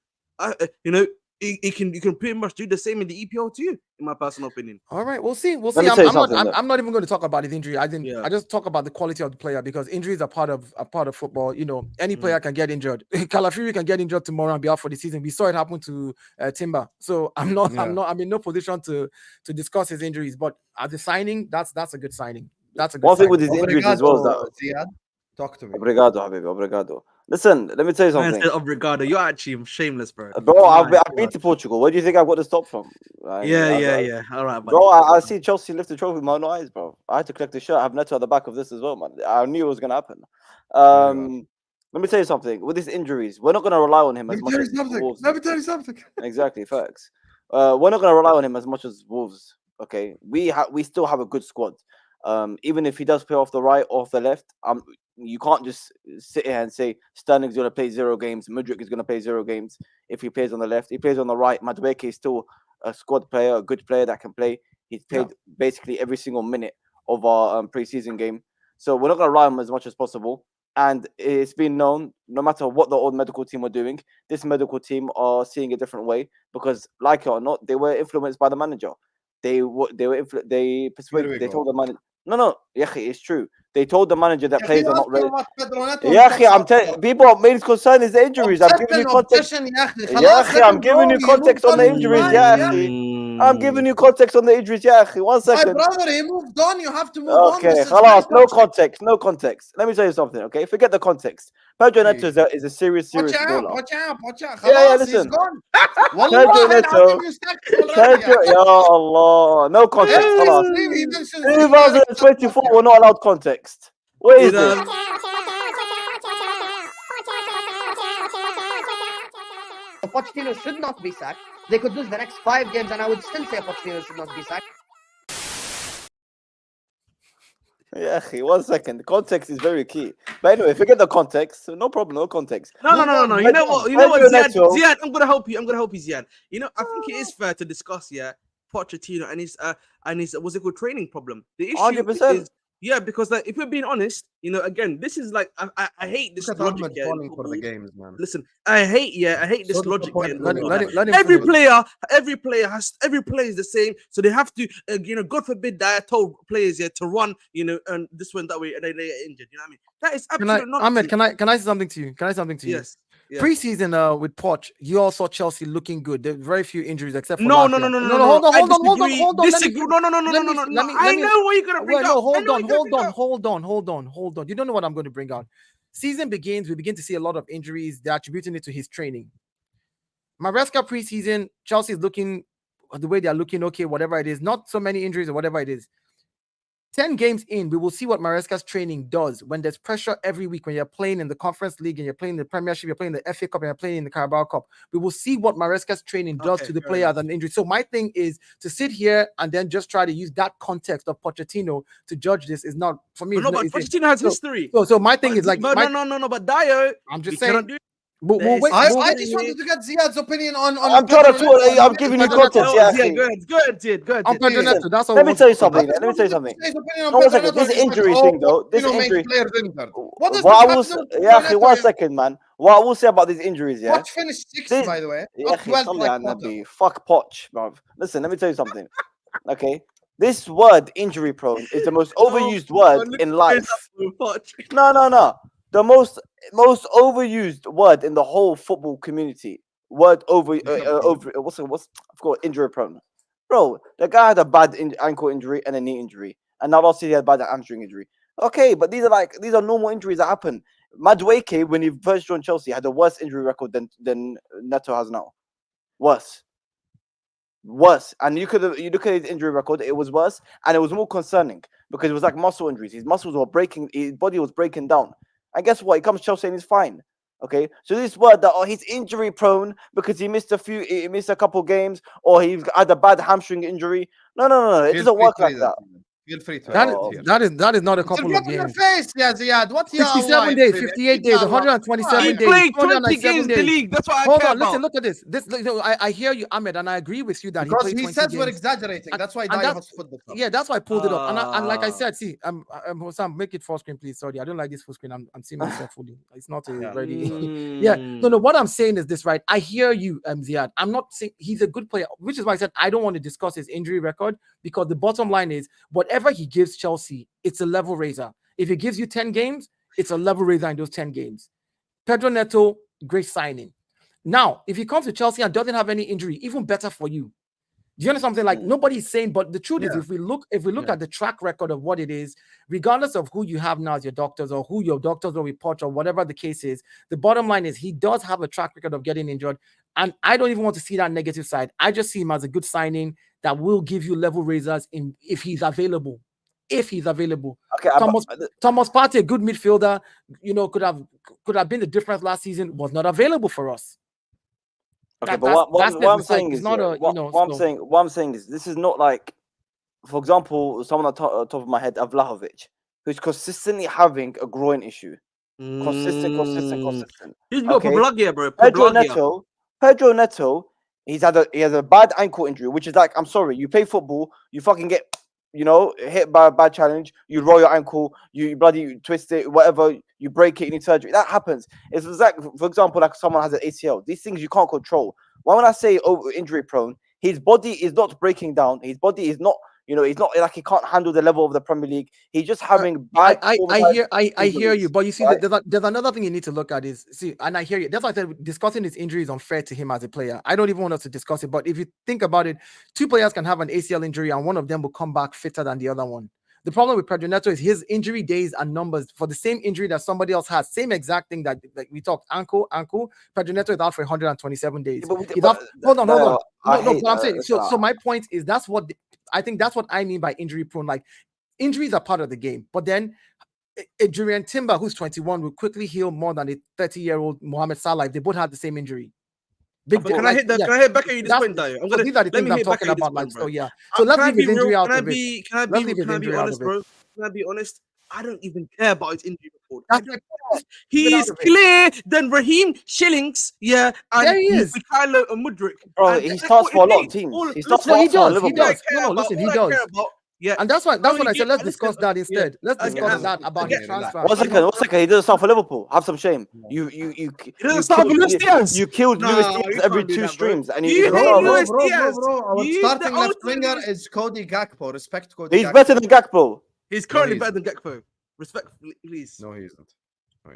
you can pretty much do the same in the EPL too, in my personal opinion. All right, we'll see. I'm not even going to talk about his injury. I just talk about the quality of the player because injuries are part of football. Any player can get injured. Calafiori can get injured tomorrow and be out for the season. We saw it happen to Timber. So I'm in no position to discuss his injuries. But as a signing, that's a good signing. That's a good. One thing with his injuries as well is that Ziad, talk to me. Obrigado, Habibi, obrigado. Listen, let me tell you something. Obrigado, you're actually shameless, bro. Bro, I've been to Portugal. Where do you think I got the stop from? Yeah. All right, buddy. Bro, I see Chelsea lift the trophy with my own eyes, bro. I had to collect the shirt. I have Neto at the back of this as well, man. I knew it was gonna happen. Let me tell you something. With his injuries, we're not gonna rely on him as much as Wolves. Let me tell you something. Exactly, facts. We're not gonna rely on him as much as Wolves. Okay, we still have a good squad. Even if he does play off the right or off the left, you can't just sit here and say Sterling's going to play 0 games, Mudryk is going to play 0 games. If he plays on the left, he plays on the right. Madueke is still a squad player, a good player that can play. He's played basically every single minute of our preseason game. So we're not going to rely on him as much as possible. And it's been known, no matter what the old medical team are doing, this medical team are seeing a different way because, like it or not, they were influenced by the manager. they persuaded. we They go. told the manager. No, Yahi, it's true. They told the manager that Yeah, players he are was not ready. talking about Pedro Neto and Yahi, I'm talks telling about people, main concern is the injuries. I'm giving you context. obsession, يا أخي. خلاص, Yahi, let I'm him giving go. you He context moved on the on, it's injuries. fine, yeah. Yahi, I'm giving you context on the injuries. Yahi, 1 My second. brother, he moved on. You have to move on. Okay, This is خلاص, no context. context. Let me tell you something, okay? Forget the context. Pedro Neto is a serious Watch bowler. out. Yeah, خلاص, he's listen. gone. Pedro والله Neto, العظيم you sacked him already. Pedro, Ya Allah, no context, Every خلاص. stream he mentions him there except 2024, Watch we're not allowed context. Where You is know, it? Pochettino should not be sacked. They could lose the next 5 games, and I would still say Pochettino should not be sacked. Yeah, 1 second. Context is very key. But anyway, forget the context. No problem, no context. No. Move on, You know what? You know what, Pedro Ziad? Neto. Ziad, I'm gonna help you, Ziad. You know, I think it is fair to discuss, Pochettino and his what's it called, training problem. The issue 100%. is, because like, if we're being honest, again, this is like I hate this Look at logic Ahmed here in falling for the football. games, man. Listen, I hate this So logic here in disappointed. football. Let him Every finish. player is the same, so they have to, God forbid that I told players to run, and this one that way, and they get injured. You know what I mean? That is absolutely not. Ahmed, can I say something to you? Yes. Yeah. Preseason with Poch, you all saw Chelsea looking good. There were very few injuries except for No. last year. Hold on. Disagree. No. I know what you're gonna bring up. Hold on. You don't know what I'm going to bring out. Season begins, we begin to see a lot of injuries. They're attributing it to his training. Maresca preseason, Chelsea is looking the way they're looking, okay, whatever it is, not so many injuries or whatever it is. 10 games in, we will see what Maresca's training does when there's pressure every week, when you're playing in the Conference League and you're playing the Premiership, you're playing the FA Cup and you're playing in the Carabao Cup. We will see what Maresca's training does to the players and injury. So my thing is to sit here and then just try to use that context of Pochettino to judge this is not, for me. But Pochettino has history. So my thing is like... But but Dayo, I'm just saying... I just wanted to get Ziad's opinion on I'm trying to talk. I'm giving you context. Go ahead, Ziad. That's all. Let me tell you something. No, 1 second. This injury thing, though. This injury. What does I will say, 1 second, man. What I will say about these injuries, yeah. Poch finished 6th, by the way. Yeah, 12th like Nabi. Fuck Poch, bruv. Listen, let me tell you something. Okay, this word "injury prone" is the most overused word in life. No. The most overused word in the whole football community. Word over what's I've got injury prone. Bro, the guy had a bad ankle injury and a knee injury, and now last year he had a bad hamstring injury. Okay, but these are normal injuries that happen. Madueke, when he first joined Chelsea, had a worse injury record than Neto has now. Worse. And you look at his injury record, it was worse, and it was more concerning because it was like muscle injuries. His muscles were breaking, his body was breaking down. And guess what? He comes to Chelsea and he's fine. Okay, so this word that he's injury prone because he missed a couple games, or he had a bad hamstring injury. No, it doesn't work like that. Feel free to that is not a couple of games. Your face, Ziad. What 67 days, 58 days, 127 He days. played 20 games in the league. That's what I care about. Listen, look at this. I hear you, Ahmed, and I agree with you that because he says games. we're exaggerating. That's why Dayo has put this up. Yeah, that's why I pulled it up. And like I said, see, Sam, make it full screen, please. Sorry, I don't like this full screen. I'm seeing myself fully. It's not ready. Yeah, no. What I'm saying is this, right? I hear you, Ziad. I'm not saying he's a good player, which is why I said I don't want to discuss his injury record because the bottom line is whatever he gives Chelsea, it's a level raiser. If he gives you 10 games, it's a level raiser in those 10 games. Pedro Neto, great signing. Now, if he comes to Chelsea and doesn't have any injury, even better for you. Do you understand something? Like nobody's saying, but the truth is, if we look at the track record of what it is, regardless of who you have now as your doctors or who your doctors will report or whatever the case is, the bottom line is he does have a track record of getting injured. And I don't even want to see that negative side. I just see him as a good signing that will give you level raisers if he's available. Okay, Thomas Partey, a good midfielder, could have been the difference last season, was not available for us. Okay, but what I'm saying is this is not like, for example, someone at the top of my head, Vlahovic, who's consistently having a groin issue. Consistent. He's got Poblagia, bro. Pedro Neto, he has a bad ankle injury, which is like, I'm sorry, you play football, you fucking get, hit by a bad challenge, you roll your ankle, you bloody twist it, whatever, you break it, you need surgery. That happens. It's like, for example, like someone has an ACL. These things you can't control. Why when I say injury prone, His body is not breaking down. His body is not, he's not like he can't handle the level of the Premier League. He's just having bad. I hear you, but you see, right? there's another thing you need to look at is and I hear you. That's why I said discussing his injury is unfair to him as a player. I don't even want us to discuss it, but if you think about it, two players can have an ACL injury and one of them will come back fitter than the other one. The problem with Pedro Neto is his injury days and numbers for the same injury that somebody else has. Same exact thing that like we talked, ankle. Pedro Neto is out for 127 days. Yeah, Hold on. No, but I'm saying, that. so my point is I think that's what I mean by injury prone. Like, injuries are part of the game, but then Adrian Timber, who's 21, will quickly heal more than a 30-year-old Mohamed Salah if they both have the same injury. Can I hit back at you this point, Dayo? These are the things I'm talking about. Like, so yeah. So let's leave his injury out of it. Can I be honest, bro? Can I be honest? I don't even care about his injury report. He is clear than Raheem Shillings, and there he is. Mikhailo and Mudryk. Bro, he starts for a lot of teams. He starts for Liverpool. He does. No, listen, he does. Yeah, and that's what I said. Let's discuss that instead. Let's discuss that about his transfer. One second. He doesn't start for Liverpool. Have some shame. You killed Luis Diaz every two streams, and bro. Our starting left winger is Cody Gakpo. Respect Cody. He's better than Gakpo. He's currently better than Gakpo. Respectfully, please. No, he isn't.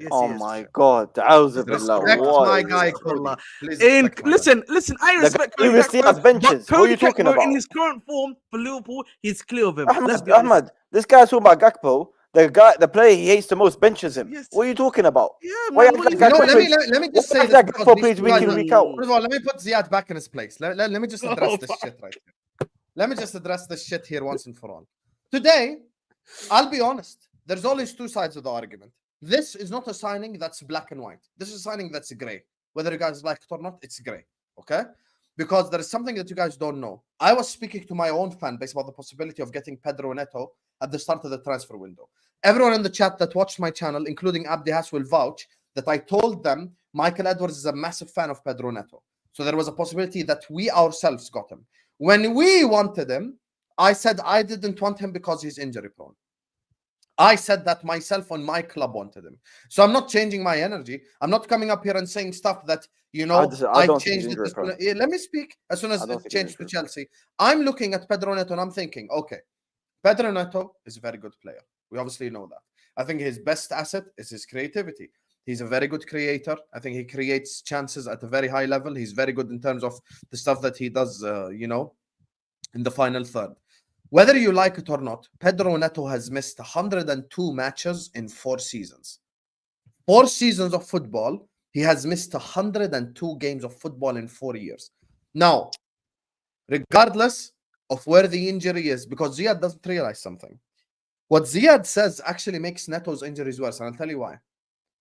Yes, oh my God! Respect my guy, Cody. Listen. I respect Luis Diaz benches. What are you talking about? In his current form for Liverpool, he's clear of him. Ahmed, this guy's talking about Gakpo. The player he hates the most benches him. Yes. What are you talking about? Yeah, man, let me just say this. Gakpo plays week in, week out. First of all, let me put Ziad back in his place. Let me just address this shit right here. Let me just address this shit here once and for all. Today, I'll be honest. There's always two sides of the argument. This is not a signing that's black and white. This is a signing that's gray. Whether you guys like it or not, it's gray. Okay? Because there is something that you guys don't know. I was speaking to my own fan base about the possibility of getting Pedro Neto at the start of the transfer window. Everyone in the chat that watched my channel, including Abdi Has, will vouch that I told them Michael Edwards is a massive fan of Pedro Neto. So there was a possibility that we ourselves got him. When we wanted him, I said I didn't want him because he's injury prone. I said that myself and my club wanted him. So I'm not changing my energy. I'm not coming up here and saying stuff that, I changed it. Let me speak as soon as it changed to Chelsea. I'm looking at Pedro Neto and I'm thinking, okay, Pedro Neto is a very good player. We obviously know that. I think his best asset is his creativity. He's a very good creator. I think he creates chances at a very high level. He's very good in terms of the stuff that he does, in the final third. Whether you like it or not, Pedro Neto has missed 102 matches in 4 seasons. 4 seasons of football, he has missed 102 games of football in 4 years. Now, regardless of where the injury is, because Ziad doesn't realize something. What Ziad says actually makes Neto's injuries worse, and I'll tell you why.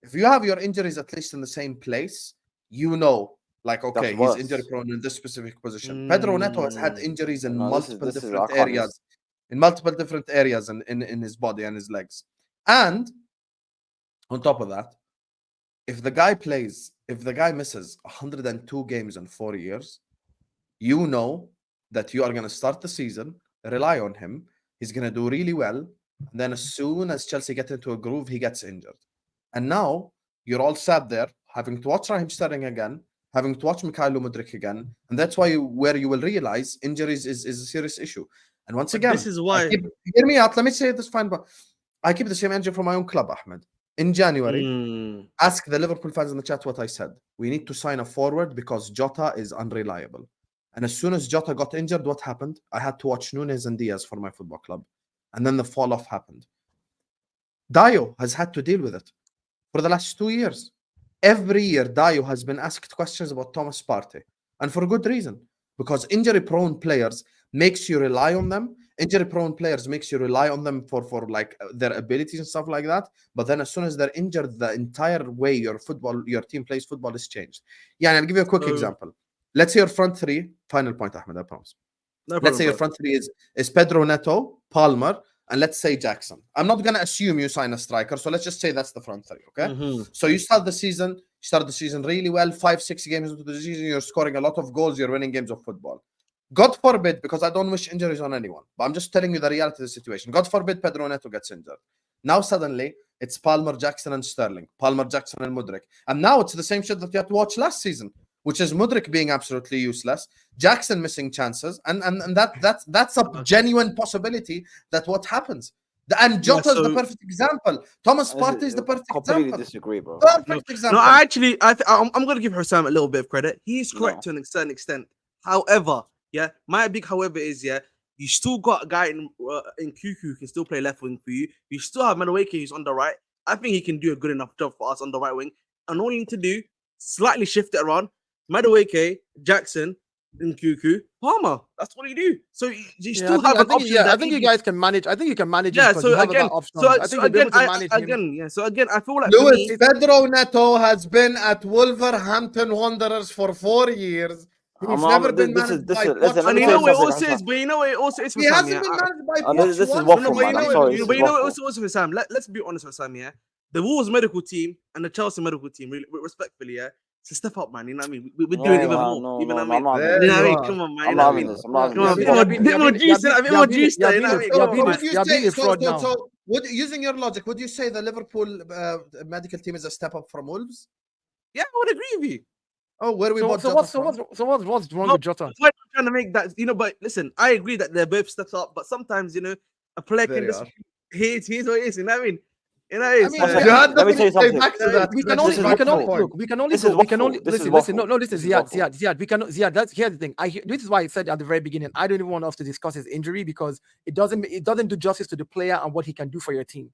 If you have your injuries at least in the same place, like, okay, he's injury prone in this specific position. Pedro Neto has had injuries in multiple different areas. In multiple different areas in his body and his legs. And on top of that, if the guy misses 102 games in 4 years, you know that you are going to start the season, rely on him. He's going to do really well. And then as soon as Chelsea get into a groove, he gets injured. And now you're all sat there having to watch Raheem Sterling again, having to watch Mikhailo Mudryk again. And that's where you will realize injuries is a serious issue. And once again, this is why. Hear me out. Let me say this fine, but I keep the same energy from my own club, Ahmed. In January, ask the Liverpool fans in the chat what I said. We need to sign a forward because Jota is unreliable. And as soon as Jota got injured, what happened? I had to watch Nunes and Diaz for my football club. And then the fall off happened. Dayo has had to deal with it for the last 2 years. Every year, Dayo has been asked questions about Thomas Partey. And for good reason. Because injury-prone players makes you rely on them. Injury-prone players makes you rely on them for like their abilities and stuff like that. But then as soon as they're injured, the entire way your team plays football is changed. Yeah, and I'll give you a quick example. Let's say your front three. Final point, Ahmed, I promise. Let's say your front three is Pedro Neto, Palmer, and let's say Jackson. I'm not going to assume you sign a striker, so let's just say that's the front three, okay? So you start the season really well, 5-6 games into the season, you're scoring a lot of goals, you're winning games of football. God forbid, because I don't wish injuries on anyone, but I'm just telling you the reality of the situation. God forbid Pedro Neto gets injured. Now suddenly, it's Palmer, Jackson, and Sterling. Palmer, Jackson, and Mudryk. And now it's the same shit that you had to watch last season, which is Mudrik being absolutely useless, Jackson missing chances, and that's a genuine possibility that what happens. And Jota is the perfect example. Thomas Partey is the perfect completely example. disagree, bro. Perfect example. No, I actually, I'm going to give Hussam a little bit of credit. He's correct to a certain extent. However, yeah, my big however is, yeah, you still got a guy in Cuckoo who can still play left wing for you. You still have Madueke who's on the right. I think he can do a good enough job for us on the right wing. And all you need to do, slightly shift it around. Madueke, Jackson, Cuckoo, Palmer. That's what you do. So you still have an option. I think you guys can manage. I think you can manage. Yeah. It So you have again, options. so, I think you'll be able to manage him. So again, I feel like Lewis, Pedro Neto has been at Wolverhampton Wanderers for 4 years. He's never been managed by Poch. And you know what it also is, but you know what it also is for he Sam, hasn't been managed by Poch. Poch. This is once. waffle, but man. I'm sorry. But you know what also for Sam? Let's be honest with Sam, yeah. The Wolves medical team and the Chelsea medical team, really, respectfully, yeah. So step up, man. You know what I mean? We're doing even more. No, even no, what I mean? I'm You know what I mean? Come on, man. You know what I mean? I'm not Come on, a bit more juice, a bit more juice there. You know what I mean? You're being a fraud now. So, using your logic, would you say the Liverpool medical team is a step up from Wolves? Yeah, I would agree with you. Oh, where we bought what's wrong with Jota? I'm trying to make that, but listen, I agree that they're both steps up, but sometimes, a player can just here's what it is, you know what I mean? You know, let me tell you something. Listen, Ziad, that's here's the thing. This is why I said at the very beginning, I don't even want us to discuss his injury because it doesn't do justice to the player and what he can do for your team.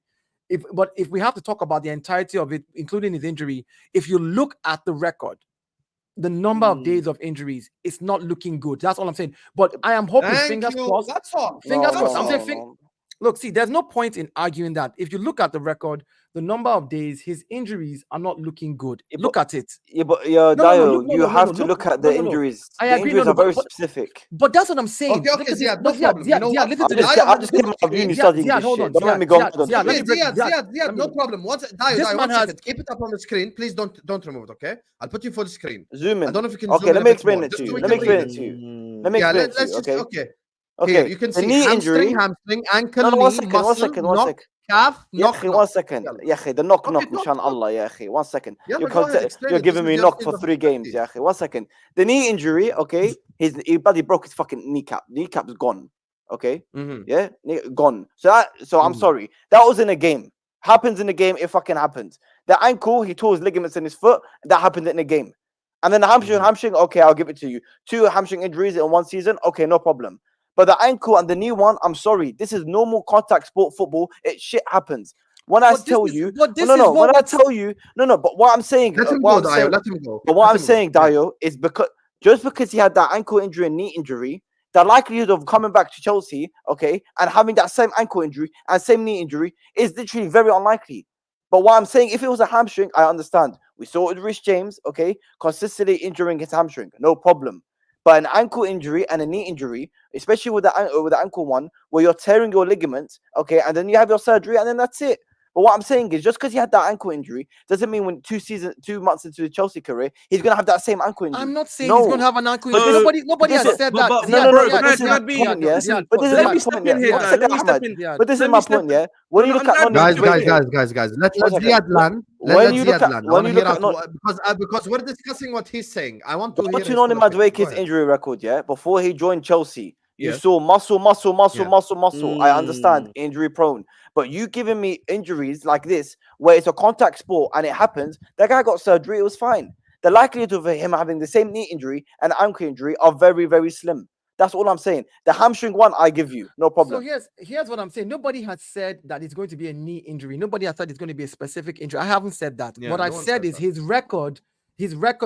But if we have to talk about the entirety of it, including his injury, if you look at the record, the number of days of injuries, it's not looking good. That's all I'm saying. But I am hoping, fingers crossed. That's all. Fingers crossed. I'm saying, look, see, there's no point in arguing that. If you look at the record, the number of days, his injuries are not looking good. Look at it. Yeah, but Dayo, you have to look at the injuries. I the agree. Injuries are very specific. But that's what I'm saying. Okay, Ziad, no problem. Listen to this. I just came out of uni studying this shit. Don't let me go. Ziad, no problem. Dayo, 1 second. Keep it up on the screen. Please don't remove it, okay? I'll put you full screen. Zoom in. I don't know if you can Okay, let me explain it to you. Let me explain it to you. Okay. Okay, you can see knee injury, hamstring, ankle, knee, muscle, knock, calf, knock. 1 second. The knock, Mishan Allah, 1 second. You're giving me knock for 3 games, 1 second. The knee injury, okay, he broke his fucking kneecap. Kneecap's gone, okay? Yeah, gone. So I'm sorry. That was in a game. Happens in a game, it fucking happens. The ankle, he tore his ligaments in his foot. That happened in a game. And then the hamstring, okay, I'll give it to you. 2 hamstring injuries in 1 season, okay, no problem. But the ankle and the knee one, I'm sorry. This is normal contact sport football. Shit happens. When I tell you, but what I'm saying, let him go. But what I'm saying, Dayo, is because just because he had that ankle injury and knee injury, the likelihood of coming back to Chelsea, okay, and having that same ankle injury and same knee injury is literally very unlikely. But what I'm saying, if it was a hamstring, I understand. We saw it with Rich James, okay, consistently injuring his hamstring, no problem. But an ankle injury and a knee injury, especially with the ankle one, where you're tearing your ligaments, okay, and then you have your surgery, and then that's it. But what I'm saying is, just because he had that ankle injury doesn't mean when 2 months into the Chelsea career, he's gonna have that same ankle injury. I'm not saying he's gonna have an ankle injury. Nobody has said that. But this is my point, yeah. But this is my point, yeah. When you look at guys, let Ziad land. Let Ziad land. Because we're discussing what he's saying. I want to hear. What's on in Madueke's injury record, yeah? Before he joined Chelsea, you saw muscle. I understand, injury prone. But you giving me injuries like this, where it's a contact sport and it happens, that guy got surgery, it was fine. The likelihood of him having the same knee injury and ankle injury are very, very slim. That's all I'm saying. The hamstring one, I give you, no problem. So here's what I'm saying. Nobody has said that it's going to be a knee injury. Nobody has said it's going to be a specific injury. I haven't said that. What I've said is his record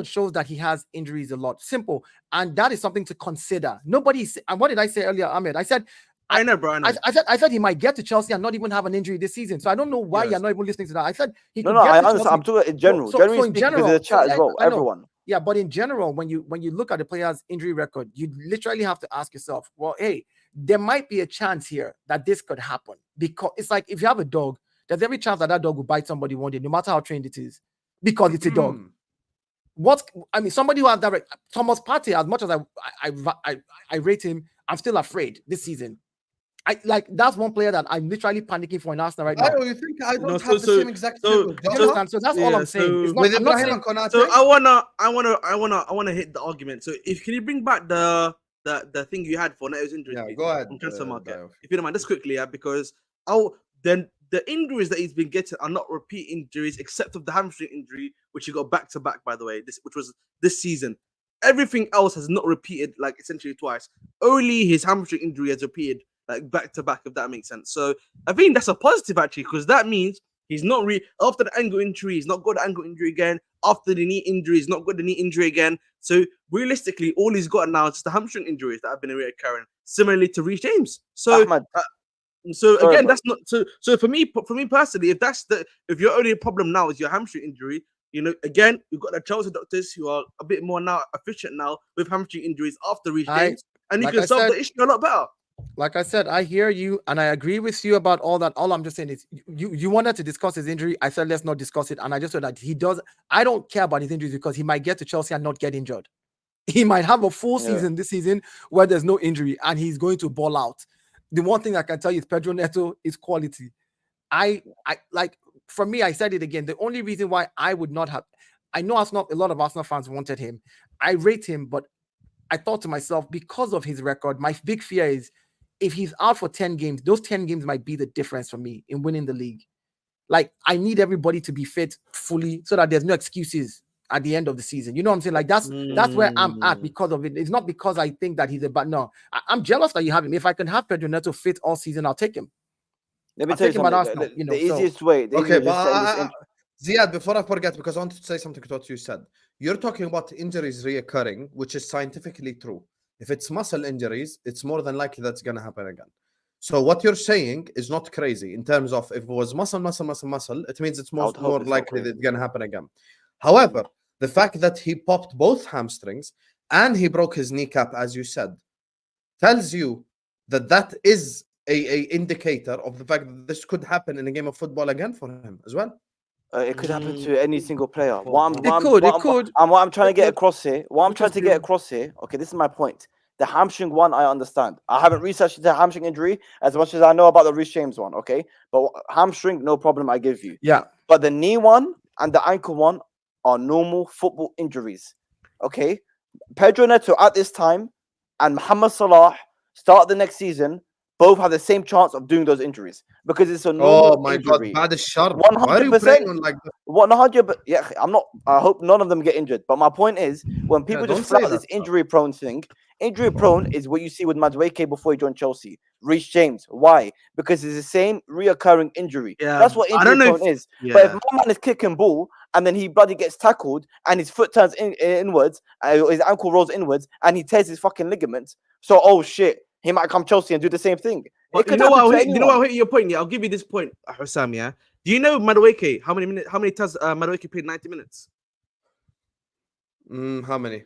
shows that he has injuries a lot. Simple. And that is something to consider. And what did I say earlier, Ahmed? I said, I know, bro. I said he might get to Chelsea and not even have an injury this season. So I don't know why you're not even listening to that. I said he could I understand. I'm talking in general. So in general, the chat as well. Everyone. Yeah, but in general, when you look at the player's injury record, you literally have to ask yourself, well, hey, there might be a chance here that this could happen. Because it's like if you have a dog, there's every chance that dog will bite somebody one day, no matter how trained it is, because it's a dog. Somebody who has direct Thomas Partey, as much as I rate him, I'm still afraid this season. That's one player that I'm literally panicking for in Arsenal right now. Dayo, you think I don't No, have the same exact thing with You Jota? understand? So that's all I'm saying. It's not, With I'm not Ibrahim saying, and Konate? So I wanna hit the argument. So if can you bring back the thing you had for Neto's injuries, Yeah, please, go ahead, on transfer market, Dayo. if you don't mind, just quickly, because then the injuries that he's been getting are not repeat injuries, except of the hamstring injury, which he got back to back, by the way, which was this season. Everything else has not repeated, like essentially twice. Only his hamstring injury has repeated like back to back, if that makes sense. So I think that's a positive actually, because that means he's not after the ankle injury, he's not got the ankle injury again. After the knee injury, he's not got the knee injury again. So realistically, all he's got now is just the hamstring injuries that have been reoccurring, similarly to Reece James. So Ahmed, so sorry, again, bro. that's not so for me personally, if your only problem now is your hamstring injury, again, you've got the Chelsea doctors who are a bit more now efficient now with hamstring injuries after Reece James, and you like can I solve said- the issue a lot better. like I said, I hear you and I agree with you about all that. All I'm just saying is you wanted to discuss his injury. I said let's not discuss it, and I just said that he does. I don't care about his injuries because he might get to Chelsea and not get injured. He might have a full season this season where there's no injury and he's going to ball out. The one thing I can tell you is Pedro Neto is quality. I like, for me, I said it again. The only reason why I would not have, I know a lot of Arsenal fans wanted him. I rate him, but I thought to myself, because of his record, my big fear is if he's out for 10 games, those 10 games might be the difference for me in winning the league. Like, I need everybody to be fit fully so that there's no excuses at the end of the season. You know what I'm saying? Like, that's where I'm at because of it. It's not because I think that he's a bad. No, I'm jealous that you have him. If I can have Pedro Neto fit all season, I'll take him. Let me I'll tell you take him at something. Arsenal, The easiest way. The Okay, easiest way to but set this Ziad, before I forget, because I wanted to say something to what you said. You're talking about injuries reoccurring, which is scientifically true. If it's muscle injuries, it's more than likely that's going to happen again. So what you're saying is not crazy in terms of if it was muscle, it means it's more it's likely not that it's going to happen again. However, the fact that he popped both hamstrings and he broke his kneecap, as you said, tells you that is a indicator of the fact that this could happen in a game of football again for him as well. It could happen to any single player. It could. What I'm trying to get across here. Okay, this is my point. The hamstring one, I understand. I haven't researched the hamstring injury as much as I know about the Reece James one. Okay, but hamstring, no problem. I give you. Yeah. But the knee one and the ankle one are normal football injuries. Okay, Pedro Neto at this time and Mohamed Salah start the next season. Both have the same chance of doing those injuries because it's a normal injury. God, bad as sharp. 100%. Why are you playing on like that? 100. Yeah, I'm not. I hope none of them get injured. But my point is, when people just flout this injury-prone thing, injury-prone is what you see with Madueke before he joined Chelsea. Reece James. Why? Because it's the same reoccurring injury. Yeah, That's what injury-prone is. Yeah. But if my man is kicking ball and then he bloody gets tackled and his foot turns inwards, his ankle rolls inwards, and he tears his fucking ligaments. So, oh shit, he might come Chelsea and do the same thing. But you know what? I'll hit your point. Yeah, I'll give you this point, Hussam. Yeah. Do you know Madueke? How many times Madueke played 90 minutes? How many?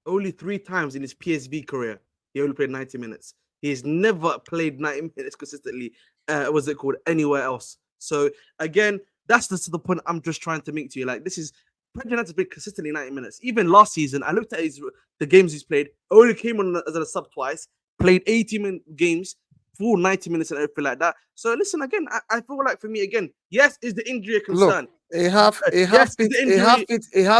Only 3 times in his PSV career. He only played 90 minutes. He's never played 90 minutes consistently. What's it called? Anywhere else. So again, that's the point I'm just trying to make to you. Like, this is Pedro Neto played consistently 90 minutes. Even last season, I looked at the games he's played. Only came on as a sub twice. Played 80-minute games, full 90 minutes and everything like that. So listen, again, I feel like for me, again, yes, is the injury a concern? Look, half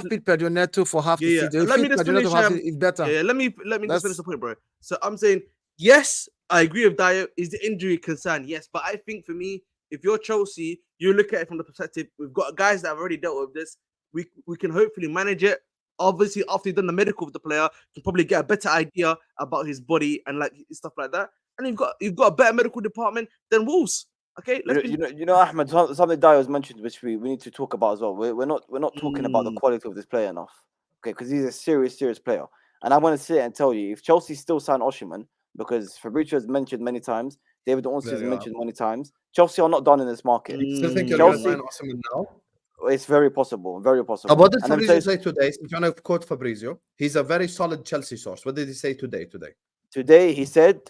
fit Pedro Neto for half the season. Let me just finish. It's better. Yeah, let me just finish the point, bro. So I'm saying, yes, I agree with Dayo. Is the injury a concern? Yes, but I think for me, if you're Chelsea, you look at it from the perspective, we've got guys that have already dealt with this. We can hopefully manage it. Obviously, after you've done the medical with the player, you can probably get a better idea about his body and like stuff like that. And you've got a better medical department than Wolves. Okay, you know, Ahmed, something Dayo has mentioned, which we need to talk about as well. We're not talking about the quality of this player enough. Okay, because he's a serious player. And I want to sit and tell you, if Chelsea still sign Osimhen, because Fabrizio has mentioned many times, David Ornstein has mentioned many times, Chelsea are not done in this market. You still think you're going to sign Osimhen now? It's very possible, very possible. What did Fabrizio say today? If you want to quote Fabrizio, he's a very solid Chelsea source. What did he say today? Today he said,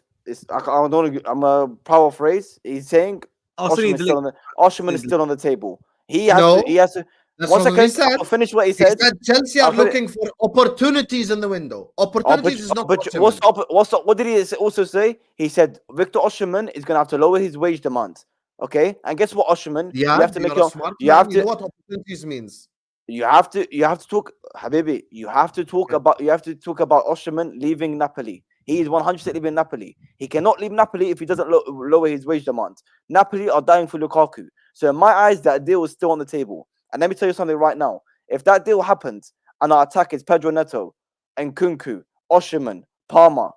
I'm a paraphrase. He's saying Osimhen is still on the table. He has to. That's One what he second. said. I'll finish what he He said. said Chelsea are I'll finish- looking for opportunities in the window. Opportunities is not Osimhen. What did he also say? He said Victor Osimhen is gonna have to lower his wage demands. Okay, and guess what, Osimhen? Yeah, you have to make you're a your. smart You man. have You know to. what opportunities means. You have to talk, Habibi. You have to talk Yeah. about. You have to talk about Osimhen leaving Napoli. He is 100% leaving Napoli. He cannot leave Napoli if he doesn't lower his wage demands. Napoli are dying for Lukaku. So in my eyes, that deal is still on the table. And let me tell you something right now. If that deal happens and our attack is Pedro Neto, and Kunku, Osimhen, Palmer,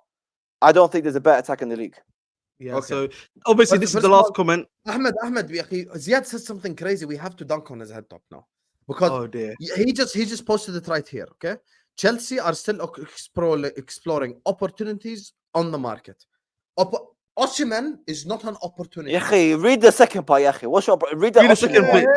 I don't think there's a better attack in the league. Yeah. Okay. So obviously, But this is first the of last all- comment. Ahmed, Ziad said something crazy. We have to dunk on his head top now. Because Oh dear. he just posted it right here. Okay. Chelsea are still exploring opportunities on the market. Osimhen is not an opportunity. Yahi, read the second part, Yahi. Read the Read the second Osimhen. bit.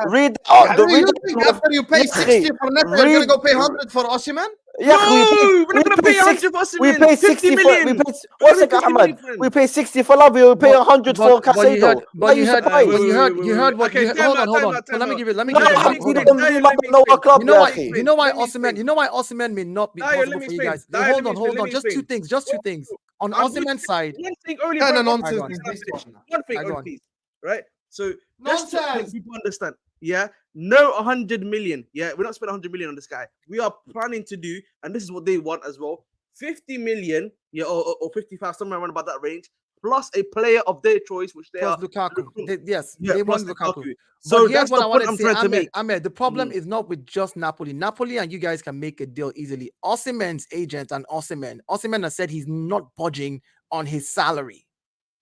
Read You think after you pay 60 for Neto, you're gonna go pay 100 for Osimhen? No, we're not gonna pay 100 for We Osimhen. pay 50 60 million. for. We're One gonna pay second, 50 million Ahmed. for him. We pay 60 for Lavio. We pay 100 for Casado. But you heard what? Okay, Hold on. time So let me out. give it. Let me No, give it. Let me Hold explain. on. Dayo, you let me know our explain. club, You know why? Yahi. You know why Let me Osimhen? explain. You know why Osimhen may not be Dayo, possible let me for you explain. guys. Dayo, let me Hold on. explain. Just two things. Just two things. On I'm Osimhen's side. One thing only, Kind bro. of nonsense on. is this one. One thing I go only, on. please. Right? So just to make Nonsense. people understand, yeah, no 100 million. Yeah, we're not spending 100 million on this guy. We are planning to do, and this is what they want as well, 50 million, yeah, or 55, somewhere around about that range, plus a player of their choice, which they Plus are Lukaku. looking- They plus want Lukaku. So But here's that's what the I point wanted to I'm say, trying to make. Ahmed, the problem is not with just Napoli. Napoli and you guys can make a deal easily. Osimhen's agent and Osimhen has said he's not budging on his salary.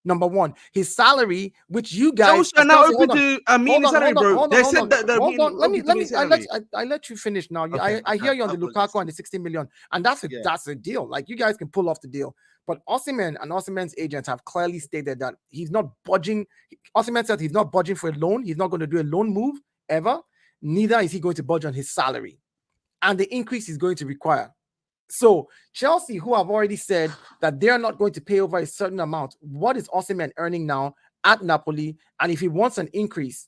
Number one, his salary, which you guys Chelsea are now Chelsea- open to a meeting salary, bro. They said that they're hold on. Let me salary. I let you finish now. Okay, I hear you on the apologies. Lukaku and the 60 million, and that's Yeah. a deal. Like you guys can pull off the deal. But Osimhen and Osimhen's agents have clearly stated that he's not budging. Osimhen said he's not budging for a loan. He's not going to do a loan move ever. Neither is he going to budge on his salary, and the increase he's going to require. So Chelsea, who have already said that they're not going to pay over a certain amount, what is Osimhen earning now at Napoli? And if he wants an increase,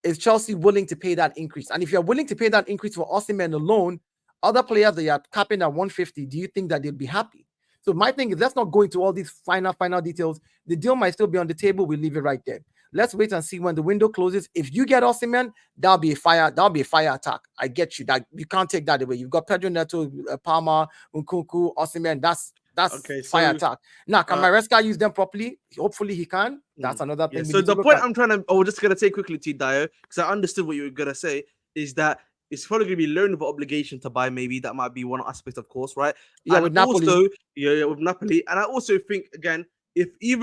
is Chelsea willing to pay that increase? And if you're willing to pay that increase for Osimhen alone, other players that are capping at 150, do you think that they'd be happy? So my thing is, let's not go into all these final details. The deal might still be on the table. We leave it right there. Let's wait and see when the window closes. If you get Osimhen, that'll be a fire attack. I get you. That you can't take that away. You've got Pedro Neto, Palmer, Nkunku, Osimhen. That's Okay, fire so, attack. Now, can Maresca use them properly? Hopefully he can. That's another thing. Yeah, we so need to the look point at. I'm trying to, I was just gonna say quickly to you, Dayo, because I understood what you were gonna say, is that it's probably gonna be loan of obligation to buy. Maybe that might be one aspect, of course, right? Yeah, and with Napoli. Also, yeah, with Napoli, and I also think again, if you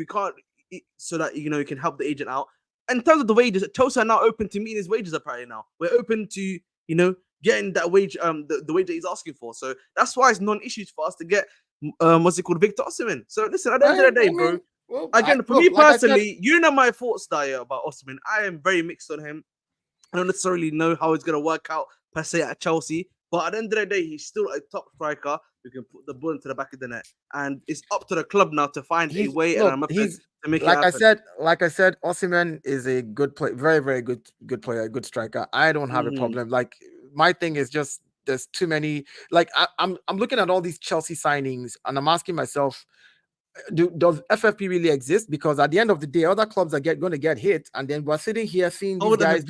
can't, so that you can help the agent out. In terms of the wages, Chelsea are now open to meeting his wages. Apparently now we're open to getting that wage, the wage that he's asking for. So that's why it's non-issues for us to get what's it called, Victor Osimhen. So listen, at the end of the day, bro. Again, for me personally, you know my thoughts, Dayo, about Osimhen. I am very mixed on him. I don't necessarily know how it's going to work out per se at Chelsea, but at the end of the day, he's still a top striker who can put the ball into the back of the net, and it's up to the club now to find a way and a method to make it happen. Like I said, Osimhen is a good player, very, very good player, good striker. I don't have a problem. Like my thing is just there's too many. Like I'm looking at all these Chelsea signings, and I'm asking myself, does FFP really exist? Because at the end of the day, other clubs are going to get hit, and then we're sitting here seeing these guys.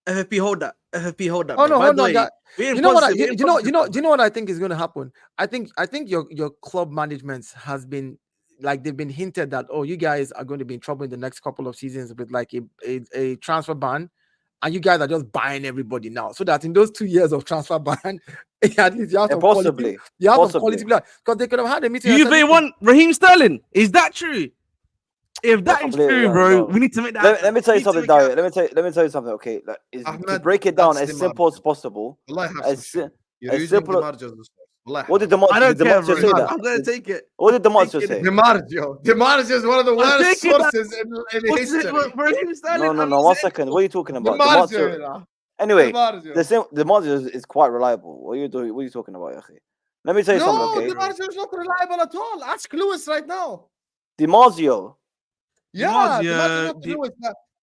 FFP, hold that. FFP, hold that. Oh, no, hold on. You know what? You know what I think is going to happen. I think your club management has been like they've been hinted that you guys are going to be in trouble in the next couple of seasons with like a transfer ban, and you guys are just buying everybody now, so that in those 2 years of transfer ban, at least you have some quality. You have some quality because they could have had a meeting. They want Raheem Sterling. Is that true? If that is true, bro, we need to make that. Let me tell you something, Dayo. Let me tell you something. Okay, like, to break it down as simple as possible. As simple. What did DiMarzio say that? I'm gonna take it. What did DiMarzio say? DiMarzio is one of the worst sources in history. No. 1 second. What are you talking about? DiMarzio. Anyway, DiMarzio is quite reliable. What are you doing? What are you talking about, Yahi? Let me tell you something. Okay, DiMarzio is not reliable at all. Ask Lewis right now. DiMarzio Yeah, DiMarzio, not to do it.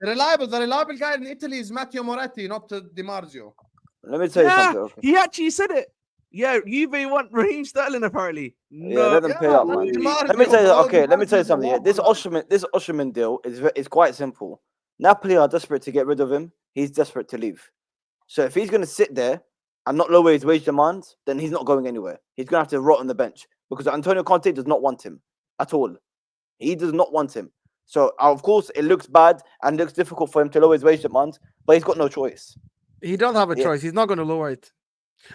The reliable guy in Italy is Matteo Moretti, not Di Marzio. Let me tell you Yeah, something. Okay. he actually said it. Yeah, Juve want Raheem Sterling apparently. Yeah, No, let them pay up, not man. Di Let me Marzio, tell you. bro. Okay, Di let me tell you Marzio's something. This awful, man. Osimhen deal is quite simple. Napoli are desperate to get rid of him. He's desperate to leave. So if he's going to sit there and not lower his wage demands, then he's not going anywhere. He's going to have to rot on the bench because Antonio Conte does not want him at all. He does not want him. So of course it looks bad and looks difficult for him to lower his wage demands, but he's got no choice. He don't have a Yeah. choice. He's not going to lower it.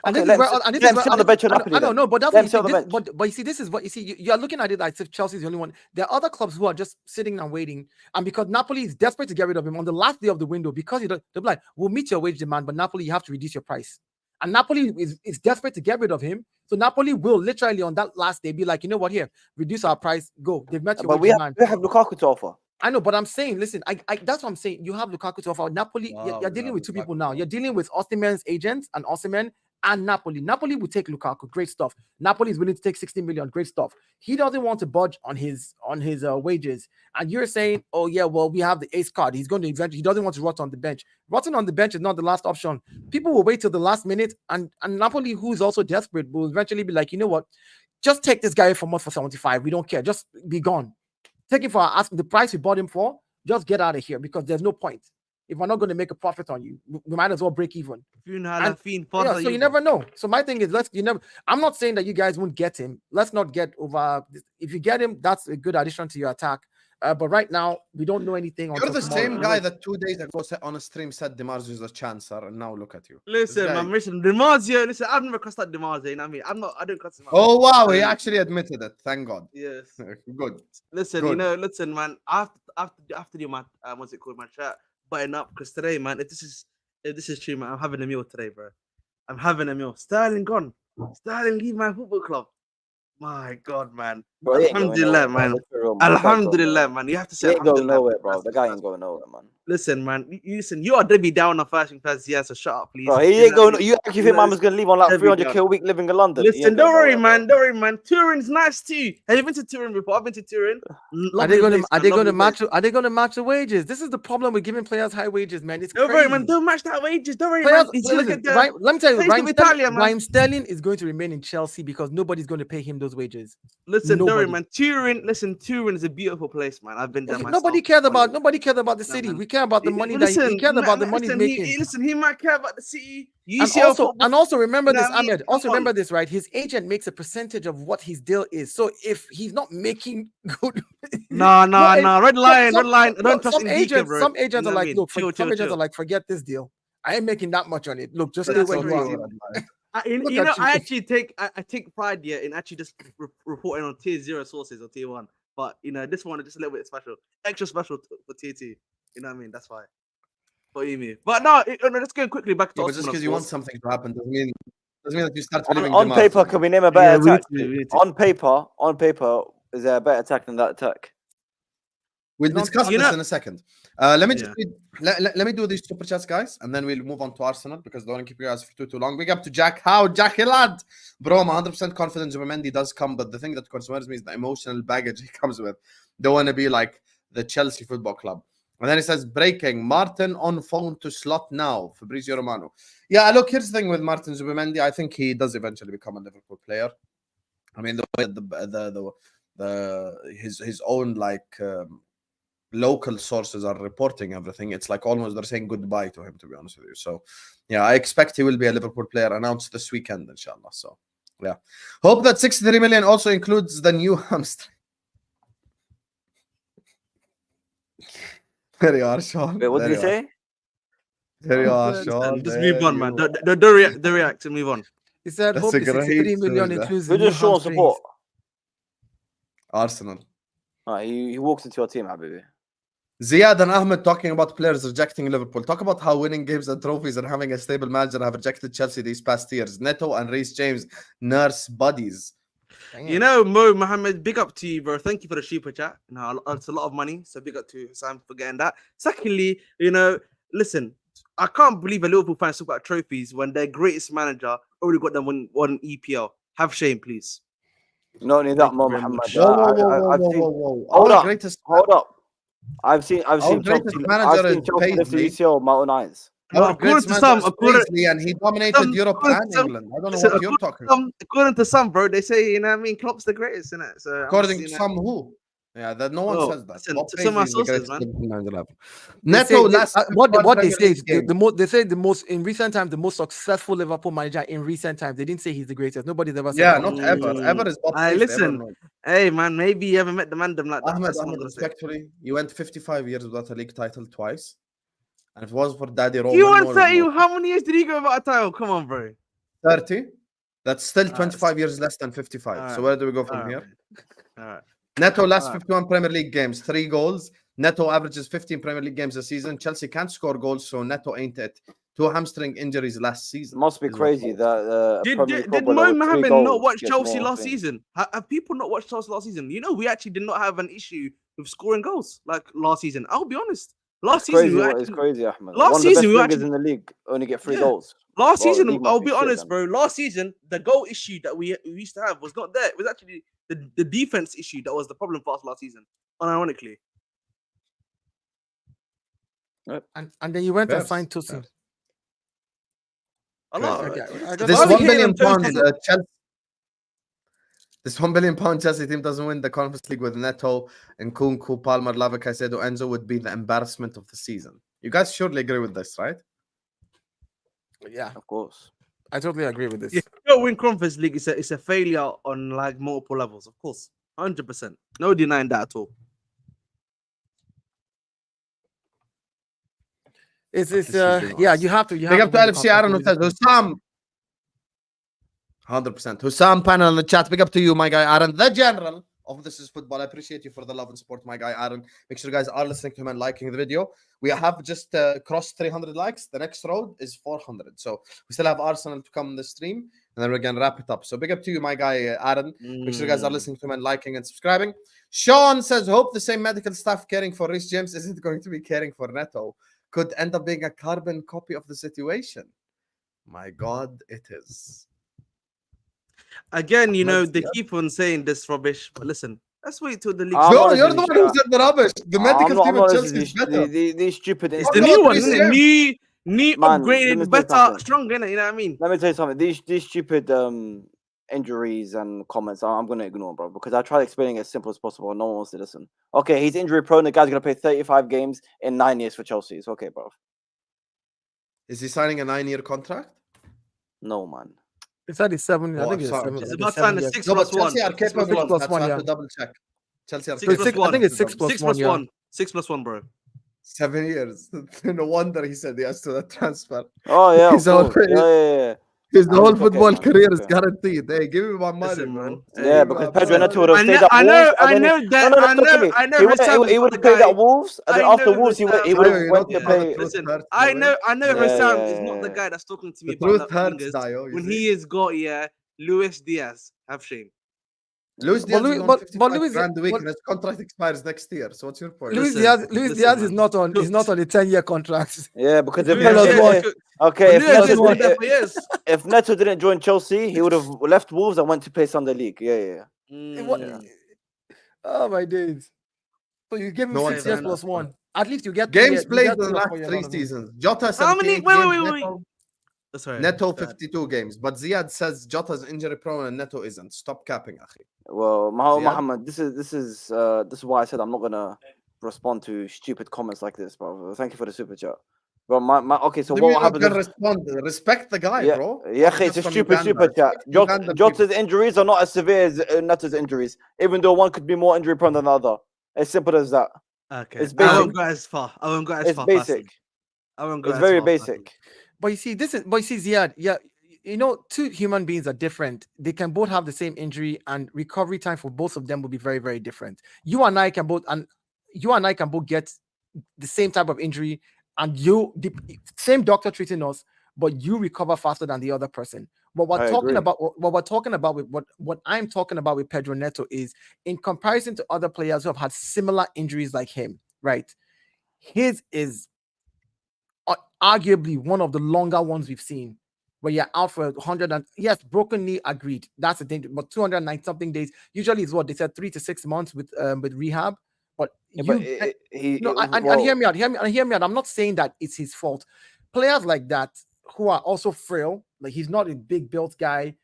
And Okay, this is let where, him and this sit is where, on the bench of I know, Napoli. I know, then. no, but that's Let what him you sit see. on the This, bench. but you see, this is what you see. You are looking at it like if Chelsea's the only one. There are other clubs who are just sitting and waiting, and because Napoli is desperate to get rid of him on the last day of the window, because they'll be like, "We'll meet your wage demand, but Napoli, you have to reduce your price." And Napoli is desperate to get rid of him, so Napoli will literally on that last day be like, "You know what? Here, reduce our price. Go." They've met your But wage demand. we have Lukaku to offer. I know, but I'm saying, listen, I that's what I'm saying. You have Lukaku to offer. Napoli, Wow, you're you dealing have with two people Lukaku, now. bro. You're dealing with Osimhen's agents and Osimhen and Napoli. Napoli will take Lukaku. Great stuff. Napoli is willing to take 60 million. Great stuff. He doesn't want to budge on his wages. And you're saying, oh yeah, well, we have the ace card. He's going to eventually, he doesn't want to rot on the bench. Rotting on the bench is not the last option. People will wait till the last minute, and Napoli, who's also desperate, will eventually be like, you know what? Just take this guy from us for 75. We don't care. Just be gone. Take him for the price we bought him for. Just get out of here because there's no point. If we're not going to make a profit on you, we might as well break even. Yeah, so you never know. So my thing is, I'm not saying that you guys won't get him. Let's not get over. If you get him, that's a good addition to your attack. But right now, we don't know anything. You're the tomorrow. same guy that 2 days ago on a stream said Di Marzio is a chancer, and now look at you. Listen, This guy- man, listen, DiMarzio. Listen, I've never crossed out DiMarzio. You know what I mean? I don't cross him out. Oh wow, he actually admitted it. Thank God. Yes. Good. Listen, Good. listen, man. I have to do my what's it called, my shirt button up because today, man, if this is true, man, I'm having a meal today, bro. I'm having a meal. Sterling gone. Sterling leave my football club. My God, man. Bro, he ain't going Alhamdulillah, nowhere, bro. man. Let's be real, man. Alhamdulillah, man. You have to He say ain't going Alhamdulillah. nowhere, man. bro. That's The guy ain't going nowhere, man. Listen, man. Listen, you are Debbie down on first yeah, so shut up, please. Bro, he ain't going. You actually think man was gonna leave on like Debbie 300k a week living in London? He Listen, ain't don't going worry, nowhere, man. Don't worry, man. Turin's nice too. Have you been to Turin before? I've been to Turin. Are they going to match? Are they going to match the wages? This is the problem with giving players high wages, man. It's Don't crazy. worry, man. Don't match that wages. Don't worry, Players, man. He's gonna listen, get let me tell you, taste of Italia, man. Raheem Sterling is going to remain in Chelsea because nobody's going to pay him those wages. Listen, don't worry, Nobody. man. Turin is a beautiful place, man. I've been there myself. Nobody cared about the city. man. We care about the money Listen, he cared about the money he's making. He might care about the city. And also remember You know this, what I mean? Ahmed. Also Come on. remember this, right? His agent makes a percentage of what his deal is. So if he's not making good, Nah. Red line. Don't trust some Ndika, agents. bro. Some agents You know are what I like, mean? look, Chill. some agents are like, forget this deal. I ain't making that much on it. Look, just But stay that's where you crazy. are. You at know, you. I actually take pride in actually just reporting on tier 0 sources or tier 1. But you know, this one is just a little bit special, extra special for tier 2. You know what I mean? That's why. What do you mean? But no, let's go quickly back to Yeah, but just Osimhen, because of you want course. something to happen doesn't mean that you start believing On Di paper, Marzio. can we name a better we attack? need to. On paper, is there a better attack than that attack? We'll discuss this in a second. Let me just let me do these super chats, guys, and then we'll move on to Arsenal because I don't want to keep you guys for too long. Big up to Jack. How Jackie lad, bro? I'm 100% confident Zubimendi does come, but the thing that concerns me is the emotional baggage he comes with. Don't want to be like the Chelsea Football Club. And then he says, breaking, Martin on phone to slot now, Fabrizio Romano. Yeah, look, here's the thing with Martin Zubimendi. I think he does eventually become a Liverpool player. I mean, the way his own like local sources are reporting everything, it's like almost they're saying goodbye to him, to be honest with you. So, yeah, I expect he will be a Liverpool player announced this weekend, inshallah. So, yeah. Hope that 63 million also includes the new hamstring. There you are, Sean. Wait, what did he say? There you are, Sean. Just move on, man. Don't react and move on. He said, That's hope a the 63 million great includes Who the new does Sean hamstrings. support? Arsenal. He walks into your team, Habibi. Ziad and Ahmed talking about players rejecting Liverpool. Talk about how winning games and trophies and having a stable manager have rejected Chelsea these past years. Neto and Reece James, nurse buddies. You know, Mo Mohammed, big up to you, bro. Thank you for the super chat. Now, it's a lot of money, so big up to Sam for getting that. Secondly, you know, listen, I can't believe a Liverpool fans talk about trophies when their greatest manager already got them one EPL. Have shame, please. Not only that, Mo Mohammed. Whoa. Hold up. I've seen Our Chelsea. greatest I've manager seen is Chelsea lift the Paisley. UCL with my own eyes. Our According greatest to manager some, is according Paisley, and he dominated some, Europe according and to some, England. I don't know listen, what you're according talking to about. some, according to some, bro, they say, you know what I mean, Klopp's the greatest, innit? So I'm According just, to you know, some who? Yeah, that no one well, says that. listen, Bob to some of Paisley my is the sources, greatest man. Liverpool manager ever. They Neto say last what 51 they Premier say League is games. they say the most in recent times the most successful Liverpool manager in recent times. They didn't say he's the greatest. Nobody's ever said Yeah, Klopp not is the ever. greatest. Ever is Bob Hey, Paisley. listen, Ever. hey, man, maybe you haven't met the man them like that. Ahmed, That's what I'm Ahmed, gonna say. respectfully, you went 55 years without a league title twice. And if it was for Daddy You Roman, want no one would 30? know. How many years did he go without a title? Come on, bro. 30. That's still Alright, 25 years less than 55. So alright, where do we go from alright, here? all right. Neto last Alright. 51 Premier League games, 3 goals. Neto averages 15 Premier League games a season. Chelsea can't score goals, so Neto ain't it. 2 hamstring injuries last season. Must be is what crazy Forbes that a Did Premier League did footballer Mo with 3 Mohammed goals not watch gets Chelsea more last thing. season? Have people not watched Chelsea last season? You know, we actually did not have an issue with scoring goals like last season. I'll be honest. Last It's season, crazy. we were It's actually, crazy, Ahmed. last One of the season best we were wingers actually, in the league only get 3 yeah. goals. Last Well, season, league must I'll be be shit honest, then. bro. Last season, the goal issue that we used to have was not there. It was actually the defense issue that was the problem for us last season. Unironically, And then you went and Bears. signed Tosin. Bears. a lot. Okay, I This don't Why are we 1 hating billion on Tosin? pound Chelsea. This £1 billion Chelsea team doesn't win the Conference League with Neto and Kunku, Palmer, Lava, Caicedo, Enzo would be the embarrassment of the season. You guys surely agree with this, right? Yeah, Of course. I totally agree with this. If you don't win Conference League, it's a failure on like multiple levels, of course, 100%. No denying that at all. It's Yeah, you have to Big up to win the LFC Aaron who says Conference Hussam. 100%. Hussam panel on the chat. Big up to you, my guy Aaron, the general of This Is Football. I appreciate you for the love and support, my guy Aaron. Make sure you guys are listening to him and liking the video. We have just crossed 300 likes. The next road is 400. So we still have Arsenal to come on the stream, and then we're going to wrap it up. So big up to you, my guy Aaron. Make sure you guys are listening to him and liking and subscribing. Sean says, hope the same medical staff caring for Reece James isn't going to be caring for Neto. Could end up being a carbon copy of the situation. My God, it is. Again, you know, Ahmed, they yeah. keep on saying this rubbish, but listen, let's wait till the league. I'm No, not you're the listening one to who said the rubbish. The medical team I'm at not Chelsea listening is to better. these stupid. It's Talk the about new one, Reece isn't it? James. New Man, let me upgraded, say better, something. stronger, innit? You know what I mean? Let me tell you something. These stupid injuries and comments, I'm gonna ignore, bro, because I tried explaining it as simple as possible. No one wants to listen. Okay, he's injury prone. The guy's gonna play 35 games in 9 years for Chelsea. It's okay, bro. Is he signing a 9-year contract? No, man. It's at the 7. I Oh, think it's sorry. 7. It's like about the to sign 7 a years. 6 No, but plus 1. Chelsea are 6 plus capable 1. of plus that, so one, I have yeah. to double check. Chelsea are 6 capable plus of that. 1. I think it's 6 plus 6 1, plus yeah. 1. 6 plus 1, bro. 7 years. No wonder he said yes to that transfer. Oh yeah, He's of course. already- Yeah. His Nah, whole it's okay, football man. career It's is okay. guaranteed. Hey, give me my money, Listen, bro. man. Yeah, Give me because my Pedro money. Neto would have I stayed know, at I Wolves, know, I and then know that, no, look at me. I know He would Hussam is have not the played guy. at Wolves, and then I after know Wolves, he would Hussam. have Dayo, you went know to about the play. truth Listen, hurts, I brother. know Yeah, Hussam is not the yeah. guy that's talking to me The about truth the hurts, wingers Dayo. You when see? he has got Luis Diaz. Have shame. Luis But Diaz Louis, is on but 55 Louis, grand a week, but and his contract expires next year. So what's your point? Luis Listen, Diaz is man. not on. He's not on a 10-year contract. Yeah, because if Luis Tell us Neto, what. Diaz could- okay, but if Luis Diaz Neto, been there for years. if Neto didn't join Chelsea, he would have left Wolves and went to play Sunday League. Yeah. What? Mm. Oh my days! So you give him No one 6 said years man. that. plus 1. At least you get 3 Games years. You played get in the 3 or 4 last years 3 out of him. seasons. Jota How many? 78 Wait. games. Neto, Oh, sorry. Neto Go ahead. 52 games. But Ziad says Jota's injury prone and Neto isn't. Stop capping, akhi. Well, Ziad? Mohammed, this is why I said I'm not gonna respond to stupid comments like this, bro. Thank you for the super chat. But okay, so What do you what mean not happens? gonna respond? Respect the guy, Yeah, bro. yeah, Not it's just a from stupid Uganda. super chat. Respect Ugandan Jota's people. injuries are not as severe as Neto's injuries, even though one could be more injury prone than the other. As simple as that. Okay. It's I basic. won't go as far. It's basic. I won't go It's as very far, basic. But you see, Ziad, yeah, you know, 2 human beings are different. They can both have the same injury, and recovery time for both of them will be very, very different. You and I can both get the same type of injury, and the same doctor treating us, but you recover faster than the other person. What we're I talking agree. about, what I'm talking about with Pedro Neto is, in comparison to other players who have had similar injuries like him, right? His is arguably one of the longer ones we've seen, where you're out for 100 and yes, broken knee, agreed. That's the thing, but 290 something days usually is what they said, 3 to 6 months with rehab. But you but and hear me out. Hear me out. I'm not saying that it's his fault. Players like that who are also frail, like he's not a big built guy,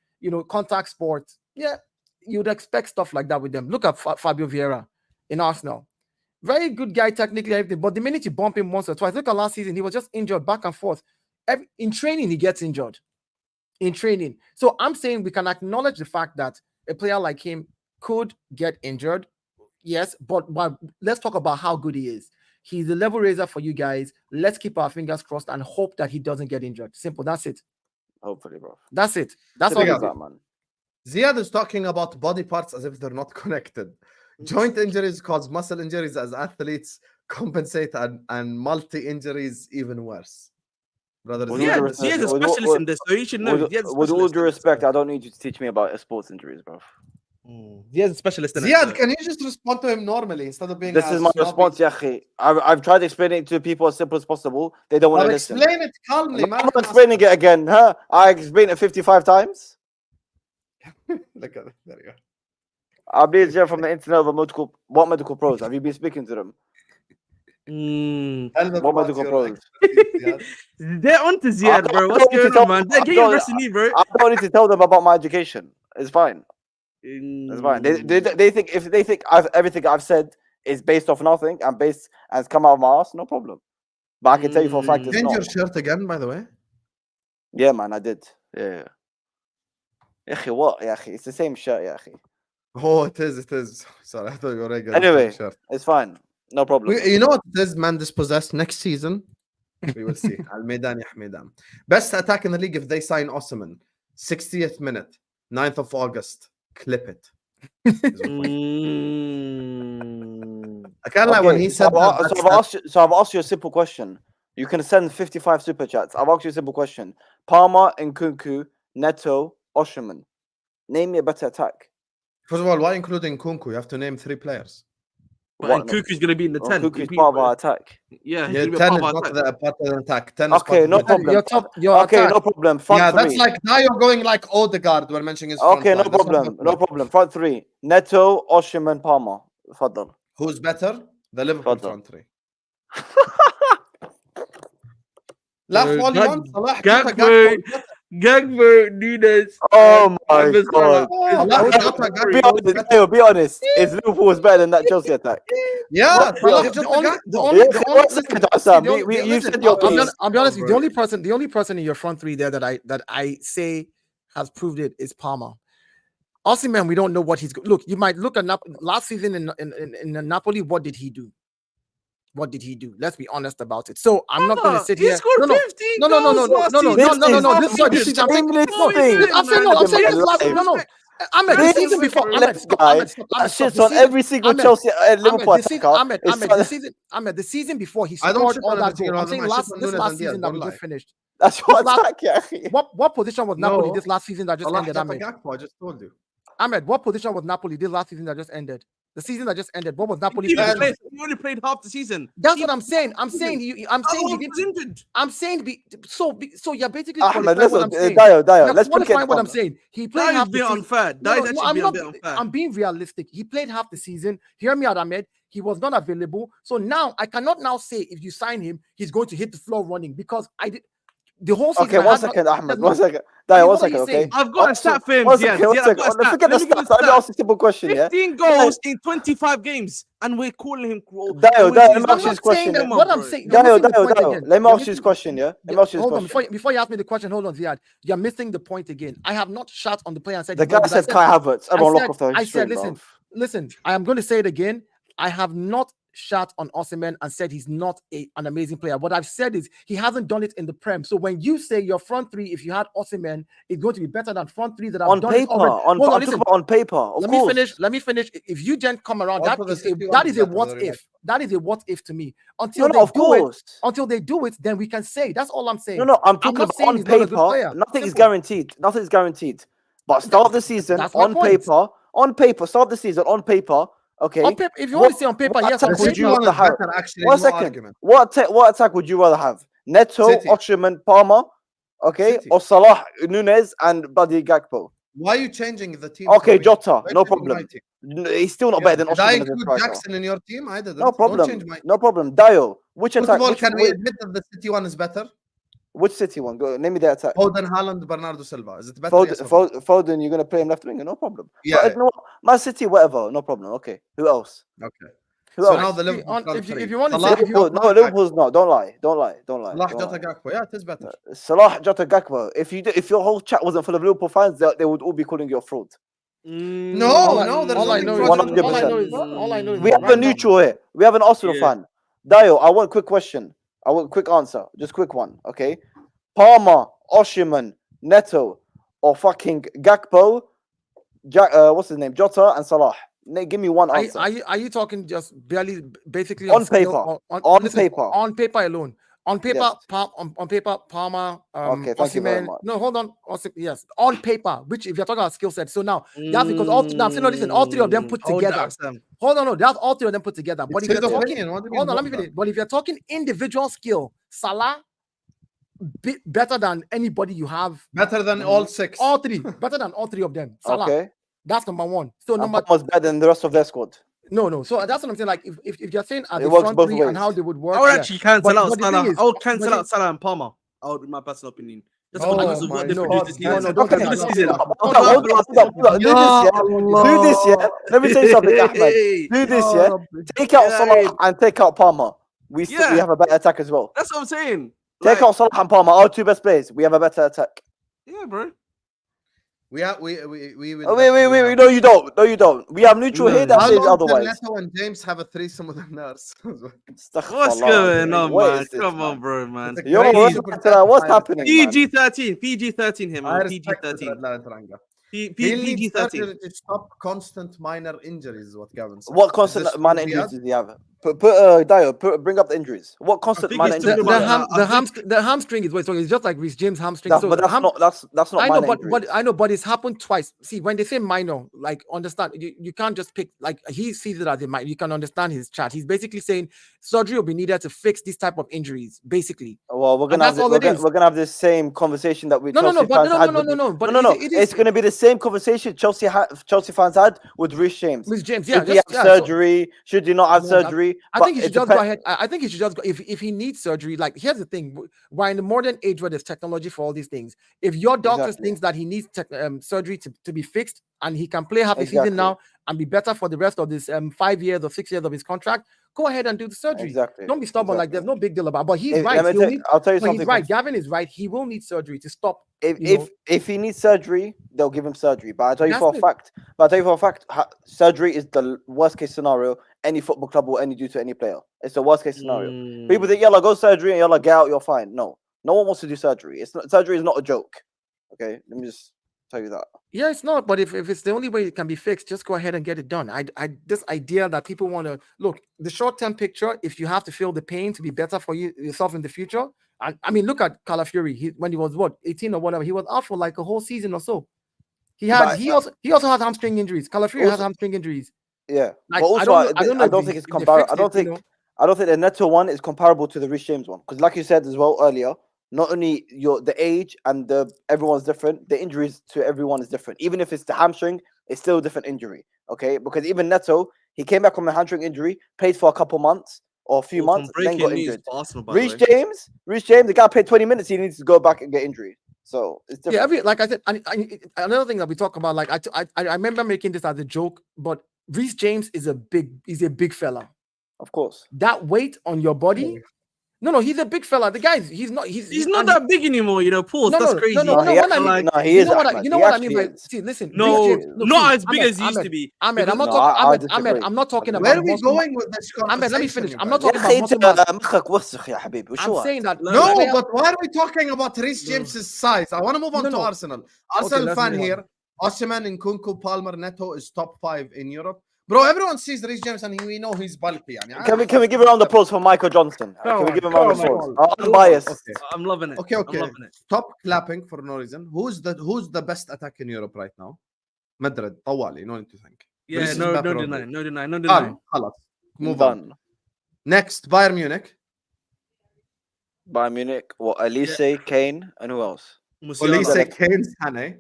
contact sport. Yeah, you'd expect stuff like that with them. Look at Fabio Vieira in Arsenal. Very good guy technically, everything. But the minute you bump him once or twice, look at last season, he was just injured back and forth. In training, he gets injured. In training. So I'm saying we can acknowledge the fact that a player like him could get injured. Yes, but let's talk about how good he is. He's a level raiser for you guys. Let's keep our fingers crossed and hope that he doesn't get injured. Simple. That's it. Hopefully, bro. That's it. That's all. Man. Ziad is talking about body parts as if they're not connected. Joint injuries cause muscle injuries as athletes compensate, and multi-injuries even worse. Brother, Ziad is a specialist in this, so you should know. With all due respect, I don't need you to teach me about sports injuries, bro. Ziad's a specialist in it. Ziad, can you just respond to him normally instead of being? This is my response, Yahi. I've tried explaining it to people as simple as possible. They don't want to listen. Explain it calmly, I'm man. not explaining it again, huh? I explained it 55 times. Look at it. There you go. I'll be here from the internet of what medical pros. Have you been speaking to them? What medical pros? They're on to Ziad, bro. What's going on, man? Get your rest in me, bro. I don't need to tell them about my education. It's fine. It's fine. They think if they think everything I've said is based off nothing and it's come out of my ass, no problem. But I can tell you for a fact it's Change not. your shirt again, by the way. Yeah, man, I did. Yeah. Yahi, what? Yahi, it's the same shirt, Yahi. Oh, it is. Sorry, I thought you were regular. Anyway, it's fine. No problem. You know what it is, man? Dispossessed next season. We will see. Al-Medan, Ahmedan. Best attack in the league if they sign Osimhen. 60th minute, 9th of August. Clip it. I can't lie when he said I've asked you a simple question. You can send 55 super chats. I've asked you a simple question. Palmer, Nkunku, Neto, Osimhen. Name me a better attack. First of all, why including Nkunku? You have to name 3 players. Well, and Nkunku's going to be in the 10. Nkunku's part of our attack. Yeah, 10 is not part of the attack. 10 is okay, no problem. No problem. Front that's like Dayo going like Odegaard when mentioning his front line. No problem. Front 3. Neto, Osimhen, Palmer. Fadal. Who's better? The Liverpool front 3. Laugh all you want. Salah, Gagbo, Nunes. Oh my god. Be honest. Is Liverpool was better than that Chelsea attack? Yeah. You said your piece. I'll be honest with you. The only person in your front 3 there that I say has proved it is Palmer. Osimhen, we don't know what he's look. You might look at last season in Napoli. What did he do? Let's be honest about it. So I'm not going to sit here. He scored 15 No. This is I'm saying this last. No. Ahmed, the season before. Ahmed, shits on every single Chelsea Liverpool attacker. Ahmed, the season before he scored all that goal. I'm saying this last season that we just finished. That's what attack, yeah. What position was Napoli this last season that just ended? Ahmed, I just told you. Ahmed, what position was Napoli this last season that just ended? The season that just ended, what was Napoli? He only played half the season. That's what I'm saying. So you're basically Ahmed, listen, Dayo, let's qualify what I'm saying. He played half the season. Unfair. I'm being realistic. He played half the season. Hear me out, Ahmed. He was not available. So now I cannot now say if you sign him, he's going to hit the floor running because I did. The whole season. Okay, one second, Ahmed. 1 second. Dayo, 1 second, okay? I've got a stat for him. Let me ask you a simple question, 15 goals in 25 games, and we're calling him. Dayo, let me ask you this question. What I'm saying. Dayo, let me ask you this question, yeah? Let me ask you this question. Before you ask me the question, hold on, Ziad. You're missing the point again. I have not shot on the player and said. The guy said Kai Havertz. Everyone lock off the I said, listen. I am going to say it again. I have not shot on Osimhen and said he's not an amazing player. What I've said is he hasn't done it in the Prem. So when you say your front 3, if you had Osimhen, it's going to be better than front 3 that I've done it already. On paper. Let me finish. If you then come around, that is a what if. That is a what if to me. Until they do it, then we can say. That's all I'm saying. No, I'm talking about on paper. Nothing is guaranteed. But start the season on paper. Start the season on paper. Okay. On paper, if you want to say on paper, yes. Would you rather have? 1 second. What attack would you rather have? Neto, Osimhen, Palmer, okay, or Salah, Nunes, and Buddy Gakpo? Why are you changing the team? Okay, for me? Jota, Why are you no changing my problem. team? He's still not Yeah, better than did I Osimhen as a include striker. Jackson in your team? I didn't. No problem. Don't change my. No problem. Dayo, which First attack? of all, Which, can we admit that the City one is better? which City one? Go name me the attack. Foden, Haaland, Bernardo Silva. Is it better? Yes or no? Foden, you're gonna play him left winger, no problem. Yeah. So, you know what? Man City, whatever, no problem. Okay, who else? Okay. Who So else? now the See, Liverpool front if three. you want to Salah, say, if you Liverpool, no, Liverpool's not. Don't lie. Salah, Don't Jota, lie. Gakpo. Yeah, it is better. Salah, Jota, Gakpo. If your whole chat wasn't full of Liverpool fans, they would all be calling you a fraud. No, there's all I nothing know is, fraudulent. 100%. all I know is We have a right now- neutral here. We have an Arsenal Yeah. fan. Dayo, I want a quick question. I want a quick answer. Just quick one, okay? Palmer, Osimhen, Neto, or fucking Gakpo, what's his name? Jota and Salah. Give me one answer. Are you talking just barely, basically On skill, paper. on On paper. on paper alone? On paper, Yes. on paper, Palmer, Okay, thank you very Osimhen. much. No, hold on. Yes, on paper. Which, if you're talking about skill set, so now that's because all. Now, so no, listen, all three of them put Hold together. that, Sam. Hold on, no, that's all three of them put together. But It's if you're his talking, opinion. What do you mean, hold on, let me hold finish. But if you're talking individual skill, Salah better than anybody you have. Better than all six. All three better than all three of them. Salah. Okay. That's number one. So And number Palmer's better than the rest of their squad. no. So that's what I'm saying. Like if you're saying as It a works front both three ways. and how they would work, I would yeah. actually cancel But out the thing Salah. is- I would cancel but out Salah and Palmer. I would, in my personal opinion. Just Oh because of my what they God. produced this No, season. don't Okay, cancel This out. season. Hold on. Do this, yeah. Let me say something, Ahmed. Do this, yeah. Take out Yeah, Salah and take out Palmer. We Yeah. have a better attack as well. That's what I'm saying. Take out Salah and Palmer, our two best players. We have a better attack. Yeah, bro. We will Oh, wait. No, you don't. No, you don't. We have neutral here that How says long can otherwise. Neto and James have a threesome with a nurse? What's Astaghfirullah, going on, what man? is this, Come on, man? bro, man. It's a Yo, crazy what's super happening? What's chat. happening, man? PG-13 him, I man. respect it, PG-13. لا ترنقع. He PG-13. needs surgery to stop constant minor injuries, is what Gavin said. What Is constant this minor true, injuries Ziad? does he have? Dayo, bring up the injuries. What constant think minor he's injuries? talking does he about have? The hamstring is so it's just like Reece James hamstring. That's, So but that's not I know, minor but injuries. I know, but it's happened twice. See, when they say minor, like understand, you can't just pick like he sees it as a minor. You can understand his chat. He's basically saying surgery will be needed to fix this type of injuries, basically. Well, we're And gonna have that's all it is. we're gonna have this same conversation that we No, Chelsea but fans had. but No. it is It's gonna be the same conversation Chelsea fans had with Reece James. Reece James. Yeah, Should he have surgery? Should he not have No, surgery? I But think he it should just go depends. ahead. I think he should just go if he needs surgery. Like here's the thing: we're in the modern age where there's technology for all these things. If your doctor Exactly. thinks that he needs surgery to be fixed and he can play half a Exactly. season now and be better for the rest of this 5 years or 6 years of his contract, go ahead and do the surgery. Exactly. Don't be stubborn. Like there's no big deal about. But he's If- right. let me I'll tell you But something. he's right. Gavin is right. He will need surgery to stop. If he needs surgery, they'll give him surgery. But I tell you That's for a it. fact. Surgery is the worst case scenario any football club will do to any player. It's the worst case scenario. People think yalla go surgery and yalla get out, you're fine. No one wants to do surgery. Surgery is not a joke. Okay, let me just tell you that. Yeah, it's not. But if it's the only way it can be fixed, just go ahead and get it done. This idea that people want to look the short-term picture. If you have to feel the pain to be better for yourself in the future, I mean, look at Calafiori. When he was 18 or whatever, he was out for like a whole season or so. He also has hamstring injuries. Calafiori has hamstring injuries. Yeah, Like, but also I don't think if it's they comparable. fixed it, I don't think the Neto one is comparable to the Reece James one because, like you said as well earlier, not only the age and everyone's different, the injuries to everyone is different. Even if it's the hamstring, it's still a different injury. Okay, because even Neto, he came back from a hamstring injury, played for a couple months or a few months, then got injured. Reece James, the guy played 20 minutes. He needs to go back and get injury. So it's different. Yeah, like I said, another thing that we talk about, like I remember making this as a joke, but Reece James is a big fella. Of course. That weight on your body. No, he's a big fella. The guy, he's not that big anymore, Pause. That's crazy. He is. You know what I mean by see, listen. Not as big as he used to be. Ahmed, I'm not talking. Ahmed, I'm not talking about. Where are we going with this conversation? Ahmed, let me finish. I'm not يا talking أخي about أنت muscle mass. مخك وسخ يا حبيبي. I'm saying that No, but why are we talking about Reece James's size? I want to move on to Arsenal. Arsenal fan here. Osimhen, Nkunku, Palmer, Neto is top 5 in Europe. Bro, everyone sees Reece James and we know he's bulky. Can we give a round of applause for Michael Johnson? Can we give him a round of applause? I'm biased. Okay. I'm loving it. Okay. I'm loving it. Stop clapping for no reason. Who's the best attack in Europe right now? Madrid. طوالي. No need to think. Yeah, no denying. خلاص. Move on. Next, Bayern Munich. Bayern Munich. What? Elise, Kane, and who else? Elise, Kane, Sané.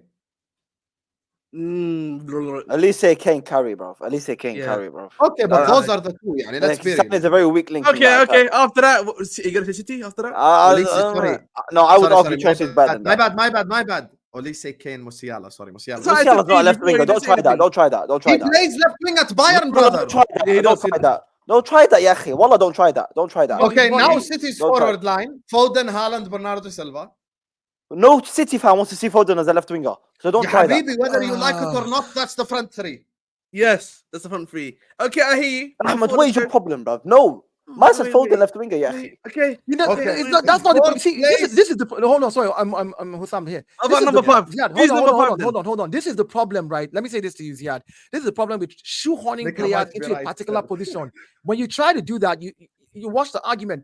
At least say Kane carry, bro. At least say Kane Yeah. carry, bro. Okay, but Uh, those are the two. يعني, let's be Sané is a real. very weak link. in Okay, that okay. attack. After that, you gonna say City? After that, Sorry. No, I would Sorry, argue sorry, Chelsea is better than my that. bad. Olise Kane Musiala. Sorry, Musiala. So I said Musiala's not a left before, he winger. didn't Don't say try that. anything. Don't try that. Don't try He that. plays left wing at Bayern, No, brother. don't try that. Yeah, he Don't does, he try does. that. Don't try that, Yahi. Wallah, don't try that. Don't try that. Okay, But now he- City's don't try. forward line: Foden, Haaland, Bernardo Silva. No City fan wants to see Foden as a left winger. So don't Ya try that. Habibi, whether you like it or not, that's the front three. Yes, that's the front three. Okay, I hear you. Ahmed, Before what the is your show- problem, bro? No. Man said Wait, Foden wait, left winger, Yahi. wait, Okay. You know, Okay. it's not, that's not the Fourth see. This is the hold on. Sorry, I'm Hussam here. How This about is number the, five? Ziad, Who's hold number five on, then? hold on. This is the problem, right? Let me say this to you, Ziad. This is the problem with shoehorning Nick, I players might be into a right, particular still. position. When you try to do that, you watch the argument.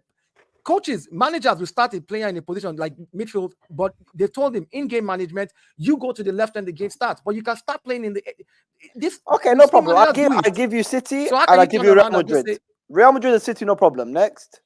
Coaches, managers will start a player in a position like midfield, but they told him in-game management, you go to the left and the game starts. But you can start playing in the this. Okay, we've no seen problem. managers do I it. give you City So how and can I you give turn you Real around and just Madrid. say, Real Madrid and City, no problem. Next.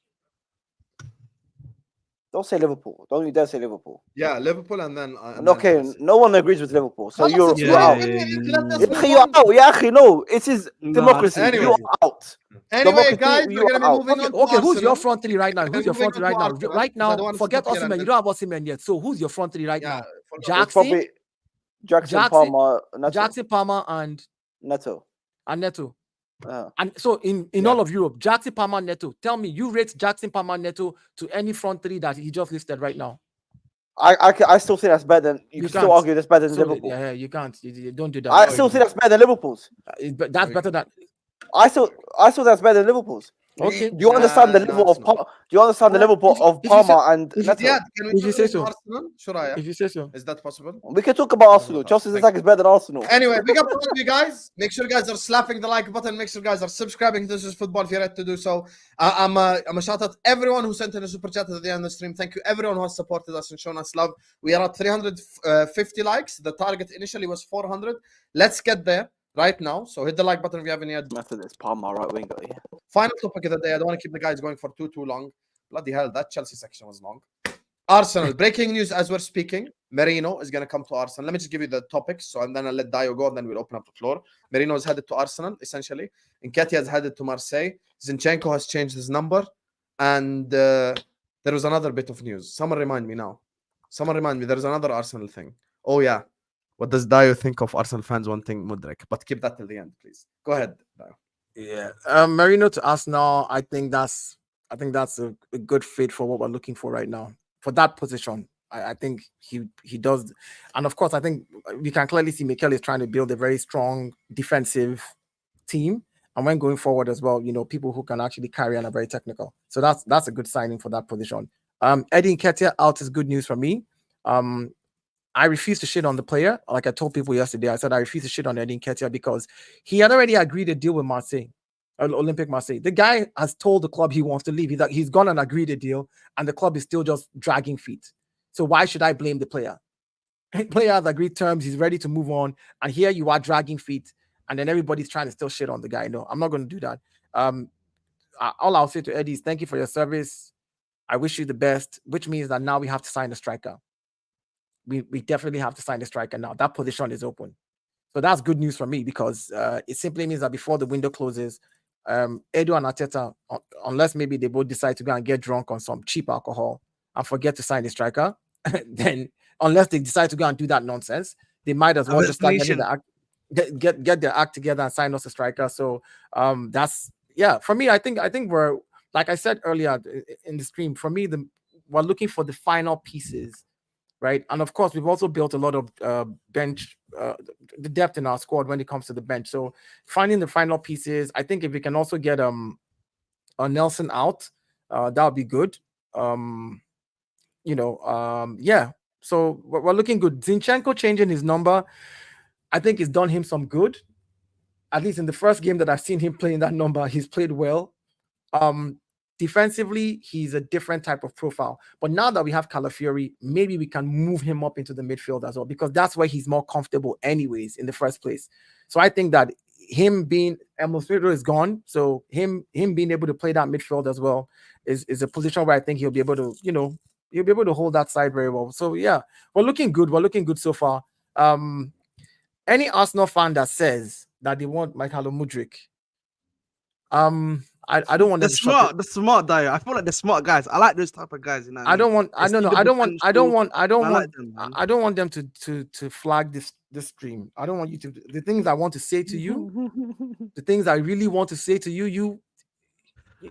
Don't say Liverpool. Don't you dare say Liverpool. Yeah, Liverpool and then. Okay, Chelsea. no one agrees with Liverpool. So خلاص, you're it's out. fine. Yeah, Let us Yeah, move you're on. out. Yeah, no. It is Nah, democracy. anyway. You're out. Anyway, Democracy, guys, you we're going to are be out. moving on to okay, who's your Arsenal. front three right now? We're Who's your moving front three on right to now? Arsenal, Right because I don't now, want to forget skip here and Osimhen. You then- don't have Osimhen yet. So who's your front three right Yeah, now? forgot. It's Jackson, probably Jackson, Palmer, Neto. Jackson, Palmer, and Neto. Neto. Yeah. And so in Yeah. all of Europe, Jackson, Palmer, Neto. Tell me, you rate Jackson, Palmer, Neto to any front three that he just listed right now? I still think that's better than you can can't. still argue that's better than So, Liverpool. yeah, you can't. You don't do that. I still think that's better than Liverpool's. That's better than. I still that's better than Liverpool's. Okay. Do you understand the level of Arsenal. Do you understand the level of if you say- Palmer and if you- Neto? Yeah, can we If you talk say about so. Arsenal? Shuraya, If you say so. is that possible? We can talk about Arsenal. about Chelsea's Arsenal. attack is better than Arsenal. Anyway, big up to all of you guys. Make sure you guys are slapping the like button. Make sure you guys are subscribing to This Is Football if you're ready to do so. I'm a shout out everyone who sent in a super chat at the end of the stream. Thank you everyone who has supported us and shown us love. We are at 350 likes. The target initially was 400. Let's get there right now. So hit the like button if you haven't yet. After this, Palmer right winger. Yeah. Final topic of the day. I don't want to keep the guys going for too long. Bloody hell, that Chelsea section was long. Arsenal. Breaking news as we're speaking. Merino is going to come to Arsenal. Let me just give you the topics. So and then I'll let Dayo go and then we'll open up the floor. Merino is headed to Arsenal, essentially. Nketiah is headed to Marseille. Zinchenko has changed his number. And there was another bit of news. Someone remind me now. There is another Arsenal thing. Oh, yeah. What does Dayo think of Arsenal fans wanting Mudryk? But keep that till the end, please. Go ahead, Dayo. Yeah. Marino to Arsenal. I think that's a good fit for what we're looking for right now. For that position, I think he does. And of course, I think we can clearly see Mikel is trying to build a very strong defensive team. And when going forward as well, people who can actually carry and are very technical. So that's a good signing for that position. Eddie Nketiah out is good news for me. I refuse to shit on the player. Like I told people yesterday, I said I refuse to shit on Eddie Nketiah because he had already agreed a deal with Marseille, Olympic Marseille. The guy has told the club he wants to leave. He's gone and agreed a deal, and the club is still just dragging feet. So why should I blame the player? The player has agreed terms. He's ready to move on, and here you are dragging feet, and then everybody's trying to still shit on the guy. No, I'm not going to do that. All I'll say to Eddie is thank you for your service. I wish you the best, which means that now we have to sign a striker. We definitely have to sign a striker now. That position is open. So that's good news for me because it simply means that before the window closes, Edu and Arteta, unless maybe they both decide to go and get drunk on some cheap alcohol and forget to sign a striker, then unless they decide to go and do that nonsense, they might as well just start getting get their act together and sign us a striker. So that's for me. I think we're, like I said earlier in the stream, for me, we're looking for the final pieces. Right. And of course, we've also built a lot of bench, the depth in our squad when it comes to the bench. So finding the final pieces, I think if we can also get a Nelson out, that would be good. So we're looking good. Zinchenko changing his number, I think it's done him some good. At least in the first game that I've seen him playing that number, he's played well. Defensively, he's a different type of profile. But now that we have Calafiori, maybe we can move him up into the midfield as well, because that's where he's more comfortable anyways in the first place. So I think that him being Pedro is gone. So him being able to play that midfield as well is a position where I think he'll be able to, he'll be able to hold that side very well. So yeah, we're looking good. We're looking good so far. any Arsenal fan that says that they want Michael Mudryk, I don't want They're them to shut it. smart. They're smart, Dayo. I feel like they're smart guys. I like those type of guys. You know what I don't want. They I don't see know. the I don't want. I don't potential. want. I don't I want. like them, man. I don't want them to flag this stream. I don't want you to. The things I want to say to you, the things I really want to say to you,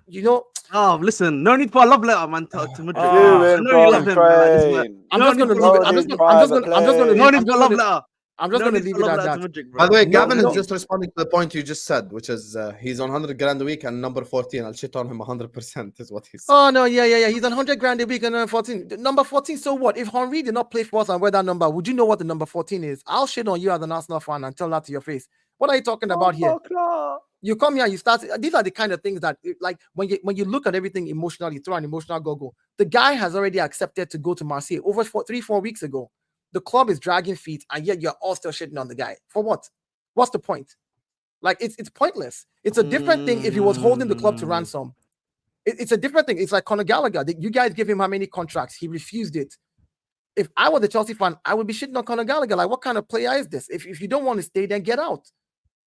you know. Oh, listen, no need for a love letter, man. To Mudryk. Ah. I You know you love from him, man. Like, this, man. Ukraine. I'm No just need gonna for leave love it. I'm letter. just gonna. I'm just gonna. I'm just gonna. Private No leave. need I'm for just love gonna. letter. I'm just No gonna need leave for it love at letter that. to Mudryk, bro. By the way, No, Gavin no. is just responding to the point you just said, which is he's on 100 grand a week and number 14. I'll shit on him 100% is what he said. Oh no, yeah. He's on 100 grand a week and then 14. Number 14. So what? If Henry did not play for us and wear that number, would you know what the number 14 is? I'll shit on you as an Arsenal fan and tell that to your face. What are you talking about here? You come here, you start. These are the kind of things that, like, when you look at everything emotionally, through an emotional goggle. The guy has already accepted to go to Marseille over 3-4 weeks ago. The club is dragging feet, and yet you're all still shitting on the guy for what? What's the point? Like, it's pointless. It's a different thing if he was holding the club to ransom. It's a different thing. It's like Conor Gallagher. You guys give him how many contracts? He refused it. If I was a Chelsea fan, I would be shitting on Conor Gallagher. Like, what kind of player is this? If you don't want to stay, then get out.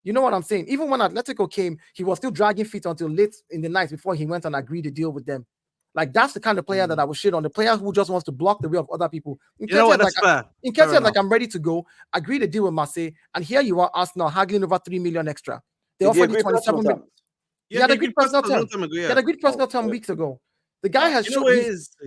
You know what I'm saying? Even when Atletico came, he was still dragging feet until late in the night before he went and agreed to deal with them. Like, that's the kind of player that I would shit on. The player who just wants to block the way of other people. You know what? That's fair. Nketiah, like, I'm ready to go. Agree to deal with Marseille. And here you are, Arsenal, haggling over 3 million extra. They offered you 27 million. He had a good personal term. He had a good personal term weeks ago. The guy has showed.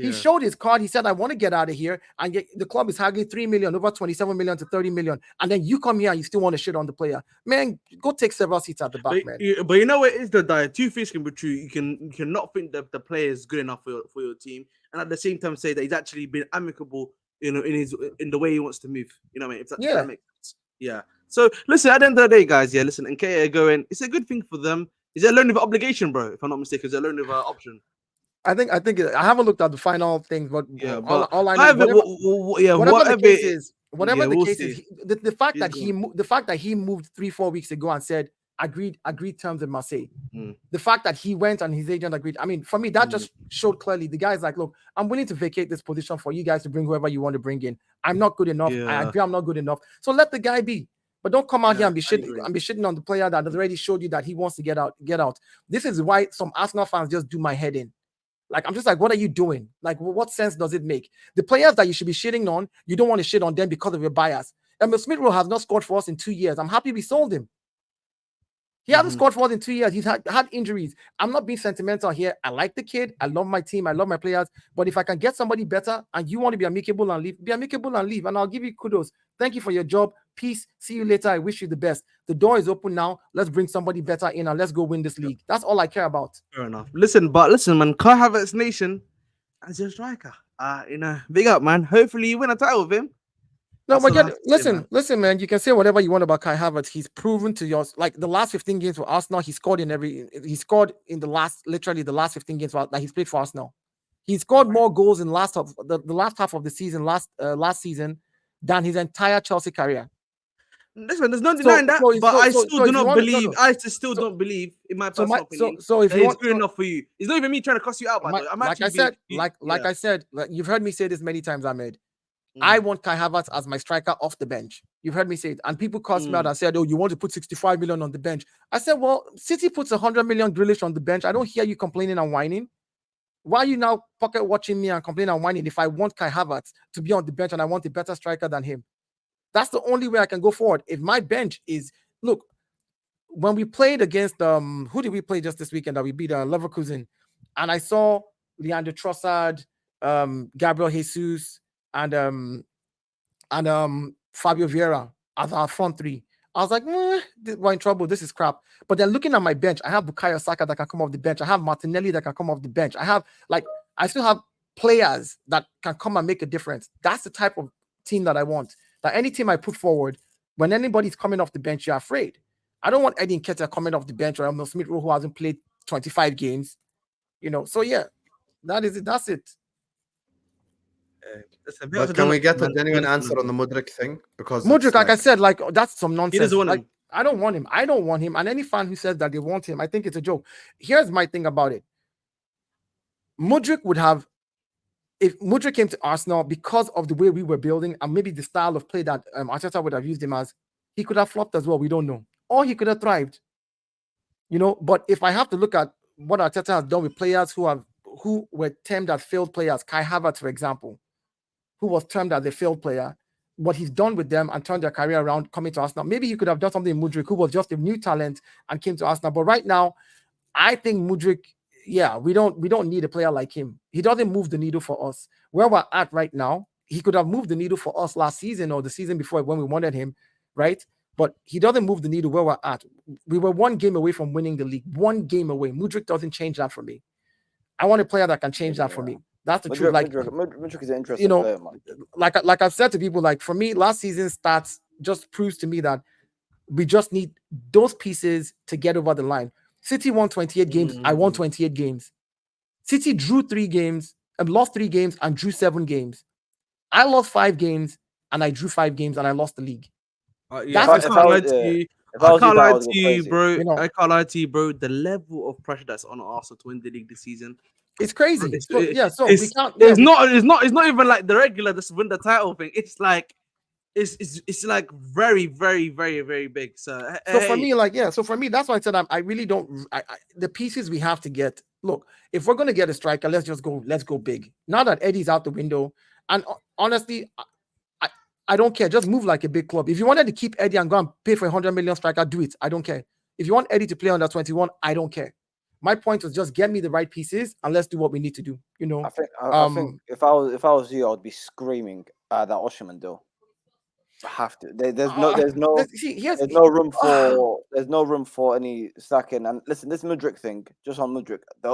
He showed his card. He said, "I want to get out of here," and yet the club is haggling 3 million, over 27 million to 30 million, and then you come here and you still want to shit on the player. Man, go take several seats at the back, man. But you know what is the diet? Two things can be true. You can not think that the player is good enough for your team, and at the same time say that he's actually been amicable, in the way he wants to move. You know what I mean? If that makes sense. Yeah. So listen, at the end of the day, guys, listen, and Nketiah going, it's a good thing for them. Is it a loan with obligation, bro? If I'm not mistaken, is it a loan with option? I think I haven't looked at the final things, but all I know, whatever the case is, the fact that he moved 3-4 weeks ago and said agreed terms in Marseille, the fact that he went and his agent agreed. I mean, for me, that just showed clearly the guy's like, look, I'm willing to vacate this position for you guys to bring whoever you want to bring in. I'm not good enough. I agree, I'm not good enough. So let the guy be. But don't come out here and be shitting on the player that has already showed you that he wants to get out. This is why some Arsenal fans just do my head in. Like, I'm just like, what are you doing? Like, what sense does it make? The players that you should be shitting on, you don't want to shit on them because of your bias. Emil Smith-Rowe has not scored for us in 2 years. I'm happy we sold him. He hasn't scored for us in 2 years. He's had injuries. I'm not being sentimental here. I like the kid. I love my team. I love my players. But if I can get somebody better and you want to be amicable and leave, be amicable and leave. And I'll give you kudos. Thank you for your job. Peace. See you later. I wish you the best. The door is open now. Let's bring somebody better in and let's go win this league. That's all I care about. Fair enough. Listen, man, Kai Havertz Nation as your striker. Big up, man. Hopefully you win a title with him. No, but listen, man. You can say whatever you want about Kai Havertz. He's proven to yours. Like the last 15 games for Arsenal, he scored in the last 15 games that he's played for Arsenal. He scored more goals in the last half of the season, last season, than his entire Chelsea career. Listen, there's no denying that, but I still still don't believe in my personal opinion. So if you want, good enough for you, it's not even me trying to cuss you out. By the way, I said, you've heard me say this many times, Ahmed. I want Kai Havertz as my striker off the bench. You've heard me say it. And people cussed me out and said, oh, you want to put 65 million on the bench. I said, well, City puts 100 million Grealish on the bench. I don't hear you complaining and whining. Why are you now pocket watching me and complaining and whining if I want Kai Havertz to be on the bench and I want a better striker than him? That's the only way I can go forward. If my bench is, look, when we played against, who did we play just this weekend that we beat Leverkusen? And I saw Leandro Trossard, Gabriel Jesus, and Fabio Vieira as our front three. I was like, we're in trouble. This is crap. But then looking at my bench, I have Bukayo Saka that can come off the bench. I have Martinelli that can come off the bench. I still have players that can come and make a difference. That's the type of team that I want. That any team I put forward, when anybody's coming off the bench, you're afraid. I don't want Eddie Nketiah coming off the bench or Emil Smith-Rowe who hasn't played 25 games. So yeah, that is it. That's it. But can we get a genuine answer on the Mudryk thing? Because Mudryk, like I said, that's some nonsense. He doesn't want him. I don't want him. I don't want him. And any fan who says that they want him, I think it's a joke. Here's my thing about it. Mudryk would have, if Mudryk came to Arsenal because of the way we were building and maybe the style of play that Arteta would have used him as, he could have flopped as well. We don't know. Or he could have thrived. But if I have to look at what Arteta has done with players who were termed as failed players, Kai Havertz, for example, who was termed as a failed player, what he's done with them and turned their career around coming to Arsenal. Maybe he could have done something in Mudryk, who was just a new talent and came to Arsenal. But right now, I think Mudryk, we don't need a player like him. He doesn't move the needle for us. Where we're at right now, he could have moved the needle for us last season or the season before when we wanted him, right? But he doesn't move the needle where we're at. We were one game away from winning the league. One game away. Mudryk doesn't change that for me. I want a player that can change that for me. That's the truth. Like, Mudryk is an interesting player, man. Like I've said to people, like for me, last season's stats just proves to me that we just need those pieces to get over the line. City won 28 games. I won 28 games. City drew 3 games and lost 3 games and drew 7 games. I lost 5 games and I drew 5 games and I lost the league. I can't lie to you, bro. I can't lie to you, bro. The level of pressure that's on Arsenal to win the league this season, it's crazy. It's not even like the regular just win the title thing. It's like it's like very, very, very, very big. So for me, that's why I said I really don't. The pieces we have to get. Look, if we're gonna get a striker, let's go big. Now that Eddie's out the window, and honestly, I don't care. Just move like a big club. If you wanted to keep Eddie and go and pay for 100 million striker, do it. I don't care. If you want Eddie to play under 21, I don't care. My point was just get me the right pieces and let's do what we need to do. I think if I was you, I would be screaming that Osimhen deal. I have to. There's no room for any slacking. And listen, this Mudryk thing, just on Mudryk, the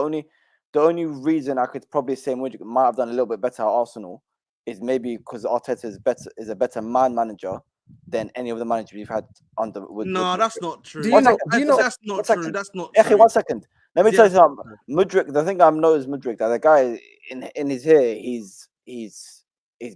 only reason I could probably say Mudryk might have done a little bit better at Arsenal is maybe because Arteta is a better man manager than any of the managers we've had under. That's not true. Do you know? That's not true. That's not true. Okay, 1 second. Let me tell you something. Mudryk, the thing I know is Mudryk, that the guy in his hair, he's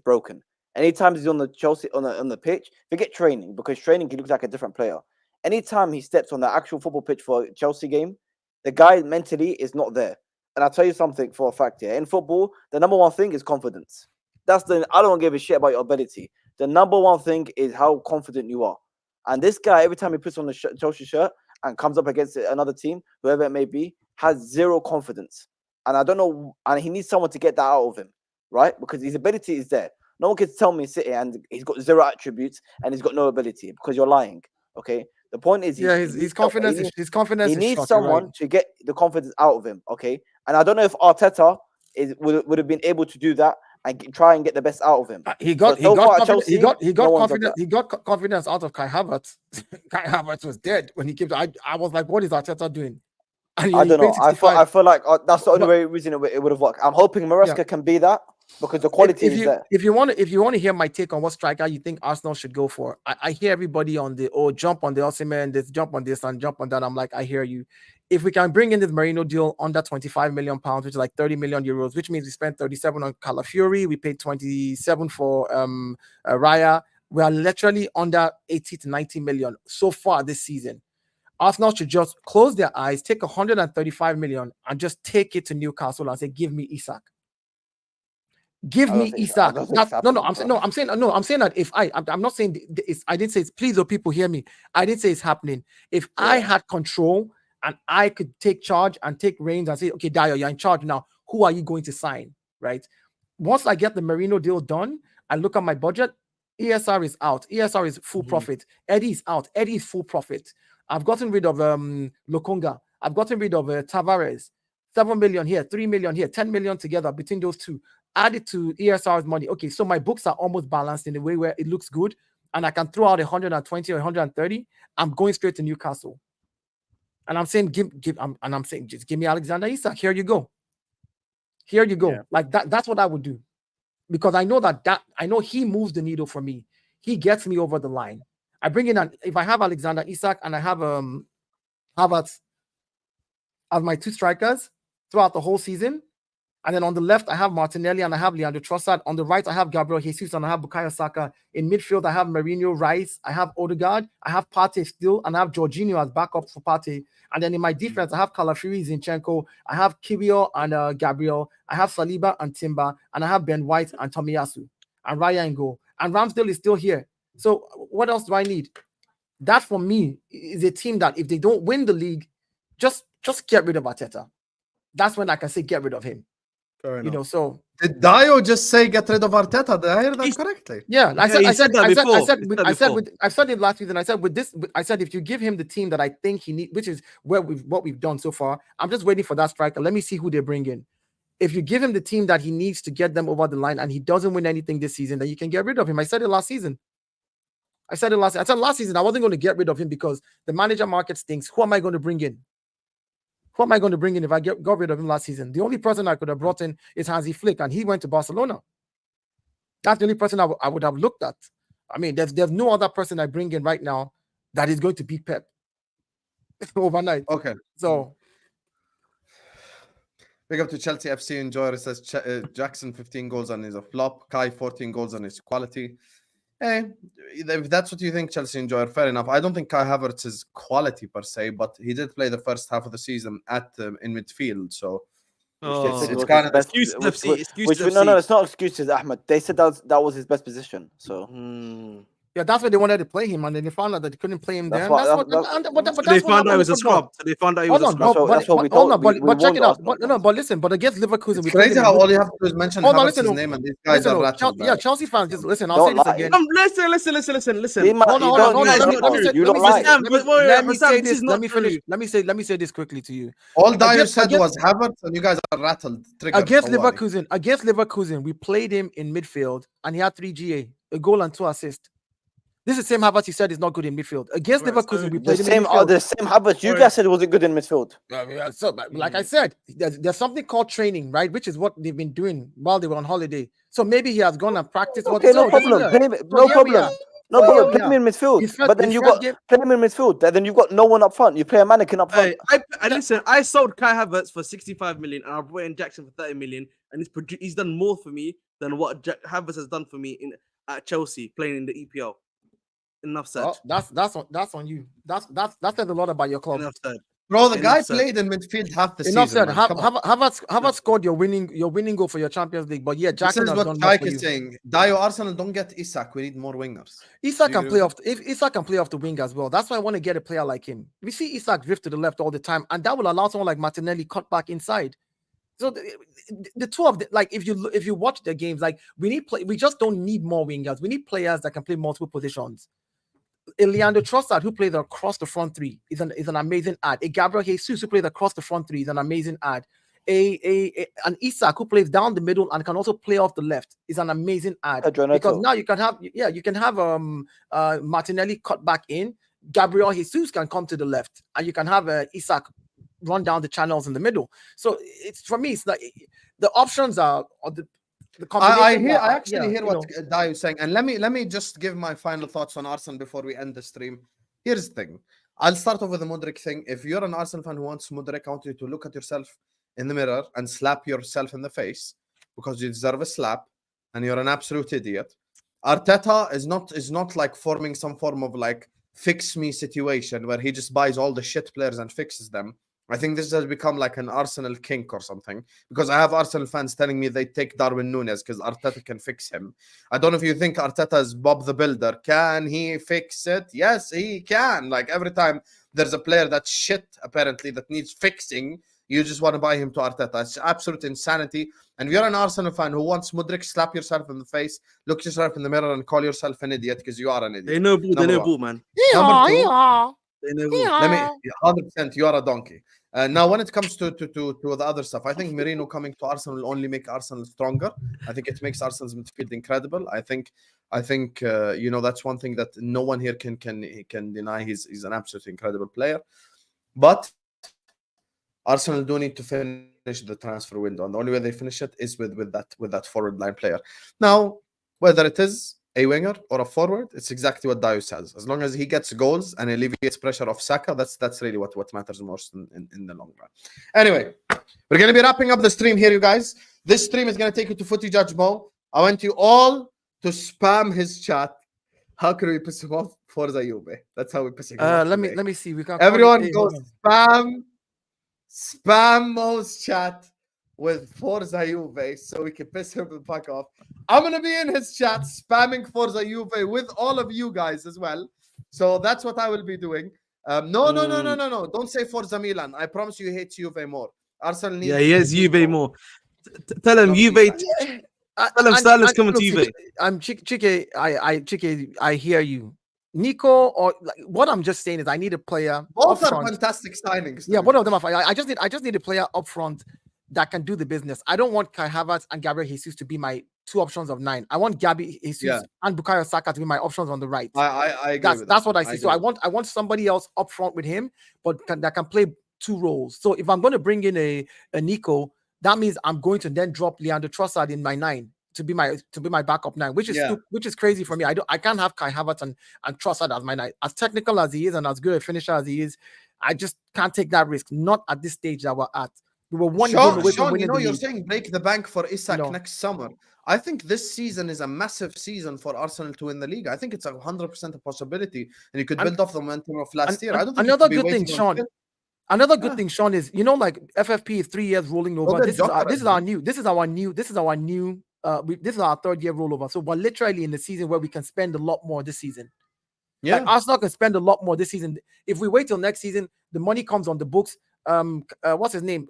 broken. Anytime he's on the Chelsea on the pitch, forget training, because training he looks like a different player. Anytime he steps on the actual football pitch for a Chelsea game, the guy mentally is not there. And I'll tell you something for a fact here. In football, the number one thing is confidence. I don't give a shit about your ability. The number one thing is how confident you are. And this guy, every time he puts on the Chelsea shirt and comes up against another team, whoever it may be, has zero confidence. And I don't know, and he needs someone to get that out of him, right? Because his ability is there. No one can tell me City and he's got 0 attributes and he's got no ability, because you're lying. Okay. The point is, his confidence. He needs someone to get the confidence out of him. Okay. And I don't know if Arteta would have been able to do that and try and get the best out of him. He got confidence out of Kai Havertz. Kai Havertz was dead when he came to. I was like, what is Arteta doing? And I don't know. I feel like that's the only reason it would have worked. I'm hoping Maresca can be that, because the quality is there. If you want to hear my take on what striker you think Arsenal should go for, I hear everybody on the jump on the Osimhen, this jump on this and jump on that. I'm like, I hear you. If we can bring in this Marino deal under 25 million pounds, which is like 30 million euros, which means we spent 37 on Calafiori, we paid 27 for Raya. We are literally under 80 to 90 million so far this season. Arsenal should just close their eyes, take 135 million, and just take it to Newcastle and say, "Give me Isak. Give me Isak." I'm saying that if I'm not saying I didn't say it's, please, or people hear me. I didn't say it's happening. If I had control and I could take charge and take reins and say, "Okay, Dayo, you're in charge now. Who are you going to sign?" Right? Once I get the Marino deal done, I look at my budget. ESR is out. ESR is full profit. Eddie is out. Eddie is full profit. I've gotten rid of Lokonga. I've gotten rid of Tavares. 7 million here, 3 million here, 10 million together between those two. Add it to ESR's money. Okay, so my books are almost balanced in a way where it looks good, and I can throw out 120 or 130. I'm going straight to Newcastle, and I'm saying just give me Alexander Isak. Here you go. Here you go. Yeah. Like that. That's what I would do, because I know I know he moves the needle for me. He gets me over the line. I bring in if I have Alexander Isak and I have Havertz as my 2 strikers throughout the whole season, and then on the left I have Martinelli and I have Leandro Trossard. On the right I have Gabriel Jesus and I have Bukayo Saka. In midfield I have Mourinho, Rice, I have Odegaard, I have Partey still, and I have Jorginho as backup for Partey. And then in my defense I have Calafiori, Zinchenko, I have Kibio and Gabriel, I have Saliba and Timber, and I have Ben White and Tomiyasu and Raya and goal. And Ramsdale is still here. So what else do I need? That for me is a team that if they don't win the league, just get rid of Arteta. That's when I can say get rid of him. Fair You know, enough. so Did Dayo just say get rid of Arteta? Did I hear that He's- correctly? yeah, Yeah, he said that before. He said before. I said it last season. I said with this, I said if you give him the team that I think he needs, which is what we've done so far. I'm just waiting for that striker. Let me see who they bring in. If you give him the team that he needs to get them over the line, and he doesn't win anything this season, then you can get rid of him. I said it last season. I said last season I wasn't going to get rid of him because the manager market stinks. Who am I going to bring in? Who am I going to bring in if I got rid of him last season? The only person I could have brought in is Hansi Flick, and he went to Barcelona. That's the only person I would have looked at. I mean, there's no other person I bring in right now that is going to beat Pep overnight. Okay. So Big up to Chelsea FC enjoyer. It says Jackson 15 goals and is a flop. Kai 14 goals and is quality. Hey, if that's what you think, Chelsea enjoyer, fair enough. I don't think Kai Havertz is quality per se, but he did play the first half of the season in midfield. So It's kind of Excuses, FC. No, it's not excuses, Ahmed. They said that was his best position. So yeah, that's where they wanted to play him, and then they found out that they couldn't play him That's then. what- That's what. that's- and- but So that's they what found out happened he was in a football. scrub. So they found out he was Hold a on, scrub. That's what- that's what we hold on, told- but we check warned it out. Arsenal No, fans. but listen, but against Leverkusen, we It's crazy played them how in all you have to do is mention Hold on, Havertz's listen, name and these guys are rattled. yeah, Chelsea fans, just listen. I'll Don't say this lie. again. Listen. He might- Hold on, you hold don't- on, hold you on. don't Let me lie. say, You let don't me lie. say, Sam, but wait, let me Sam, say this this. is Let not me finish. true. Let me say this quickly to you. All Dayo Against- said against- was Havertz, and you guys are rattled. Triggered. Against Don't worry. Leverkusen, we played him in midfield, and he had 3 GA, a goal and 2 assists. This is the same Havertz he said is not good in midfield. Against Right, Leverkusen, so we The played him in same, midfield. the same Havertz. You Alright. guys said it wasn't good in midfield. So, but like I said, there's something called training, right? Which is what they've been doing while they were on holiday. So maybe he has gone and practiced. Okay, no problem. Play him, no problem. No problem. Play him in midfield. His first- But then his you first got game- play him in midfield. Then you got no one up front. You play a mannequin up front. Hey, listen, I sold Kai Havertz for 65 million and I brought in Jackson for 30 million, and he's done more for me than what Havertz has done for me at Chelsea playing in the EPL. Enough said. Oh, that's on you. That says a lot about your club. Enough said. Bro, the Enough guy said. played in midfield half the Enough season. said. Man. Come on. Havertz scored your winning goal for your Champions League, but yeah, This Jackson is has what done more Shaik for you. is saying. Dayo Arsenal don't get Isak. We need more wingers. Isak Do you can agree play with off. If Isak can play off the wing as well, that's why I want to get a player like him. We see Isak drift to the left all the time, and that will allow someone like Martinelli cut back inside. So the two of them, like if you watch the games, like we just don't need more wingers. We need players that can play multiple positions. Leandro Trossard, who played across the front three, is an amazing ad. A Gabriel Jesus, who played across the front three, is an amazing ad. An Isak, who plays down the middle and can also play off the left, is an amazing ad. Pedro Neto. Because now you can have Martinelli cut back in. Gabriel Jesus can come to the left, and you can have Isak run down the channels in the middle. So it's for me, it's like the options are the I combination. actually hear what Dayo is saying, and let me just give my final thoughts on Arsenal before we end the stream. Here's the thing. I'll start off with the Mudryk thing. If you're an Arsenal fan who wants Mudryk, I want you to look at yourself in the mirror and slap yourself in the face because you deserve a slap and you're an absolute idiot. Arteta is not like forming some form of like fix me situation where he just buys all the shit players and fixes them. I think this has become like an Arsenal kink or something because I have Arsenal fans telling me they take Darwin Núñez because Arteta can fix him. I don't know if you think Arteta is Bob the Builder. Can he fix it? Yes, he can. Like every time there's a player that's shit apparently that needs fixing, you just want to buy him to Arteta. It's absolute insanity. And if you're an Arsenal fan who wants Mudryk, slap yourself in the face, look yourself in the mirror and call yourself an idiot because you are an idiot. They know ball, Number one. man. Number two, They know ball. let me 100%. You are a donkey. Now, when it comes to the other stuff, I think Merino coming to Arsenal will only make Arsenal stronger. I think it makes Arsenal's midfield incredible. I think that's one thing that no one here can deny. He's an absolutely incredible player. But Arsenal do need to finish the transfer window, and the only way they finish it is with that forward line player. Now, whether it is a winger or a forward, it's exactly what Dayo says. As long as he gets goals and alleviates pressure off Saka, that's really what matters most in the long run. Anyway, we're going to be wrapping up the stream here, you guys. This stream is going to take you to Footy Judge Mo. I want you all to spam his chat. How can we piss him off? Forza Juve. That's how we piss him off. Let today. me see. We can Everyone go spam Mo's chat with Forza Juve so we can piss him the fuck off. I'm going to be in his chat spamming Forza Juve with all of you guys as well. So that's what I will be doing. No. Don't say Forza Milan. I promise you, he hates Juve more. Arsenal needs. Yeah, he has Juve more. Tell him No, Juve. yeah. Tell him Sterling's coming to look, Juve. I'm Chike. Chike, I hear you. Nico, or like, what I'm just saying is, I need a player. Both up are front. fantastic signings. Yeah, both of them are fine. I just need a player up front that can do the business. I don't want Kai Havertz and Gabriel Jesus to be my two options of 9. I want Gabby Jesus and Bukayo Saka to be my options on the right. I agree. That's what I see. So I want somebody else up front with him, but that can play 2 roles. So if I'm going to bring in a Nico, that means I'm going to then drop Leandro Trossard in my 9 to be my backup 9, which is crazy for me. I can't have Kai Havertz and Trossard as my 9. As technical as he is and as good a finisher as he is, I just can't take that risk. Not at this stage that we're at. We were one game away from winning the you're league. saying break the bank for Isak next summer. I think this season is a massive season for Arsenal to win the league. I think it's 100% a possibility, and you could build off the momentum of last year. I don't think another good thing, Sean. Another good thing, Sean, is like FFP is 3 years rolling over. This is our new. This is our 3rd year rollover. So we're literally in the season where we can spend a lot more this season. Yeah, like Arsenal can spend a lot more this season. If we wait till next season, the money comes on the books. What's his name?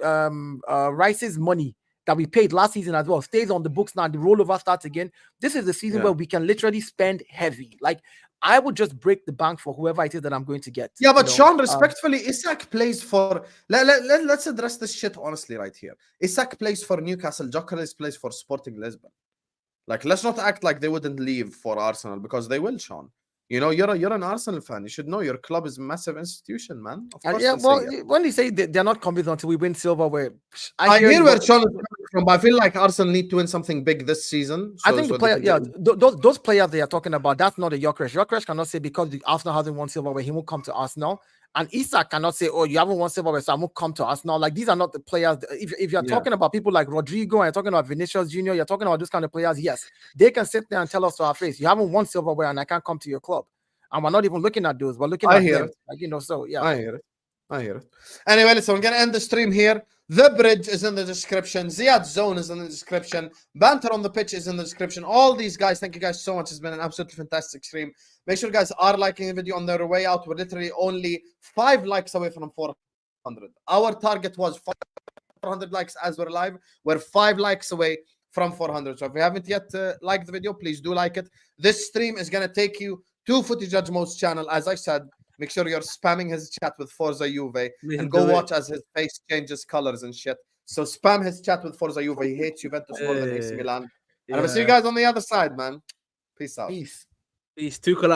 Rice's money that we paid last season as well stays on the books now. The rollover starts again. This is the season where we can literally spend heavy. Like, I would just break the bank for whoever it is that I'm going to get. Yeah, but Sean, respectfully, Isak plays for. Let's address this shit honestly right here. Isak plays for Newcastle. Gyökeres plays for Sporting Lisbon. Like, let's not act like they wouldn't leave for Arsenal, because they will, Sean. You know, you're an Arsenal fan. You should know your club is a massive institution, man. Of course, when you say they're not convinced until we win silverware, I hear where Sean is coming from, but I feel like Arsenal need to win something big this season. I think the player, those players they are talking about, that's not a Gyökeres. Gyökeres cannot say because the Arsenal hasn't won silverware, he won't come to Arsenal. And Isak cannot say, oh, you haven't won silverware, so I won't come to Arsenal. Like, these are not the players. If you're talking about people like Rodrigo and you're talking about Vinicius Jr., you're talking about this kind of players, yes, they can sit there and tell us to our face, you haven't won silverware and I can't come to your club. And we're not even looking at those. We're looking at them. Like, so yeah. I hear it. Anyway, listen, we're gonna end the stream here. The bridge is in the description. Ziad's zone is in the description. Banter on the pitch is in the description. All these guys, thank you guys so much. It's been an absolutely fantastic stream. Make sure you guys are liking the video on their way out. We're literally only 5 likes away from 400. Our target was 400 likes as we're live. We're 5 likes away from 400. So if you haven't yet liked the video, please do like it. This stream is gonna take you to Footy Judge Mo's channel. As I said, make sure you're spamming his chat with Forza Juve and go watch as his face changes colors and shit. So spam his chat with Forza Juve. He hates Juventus more than AC Milan. And I'll see you guys on the other side, man. Peace out. Peace. Peace. Tuchel out.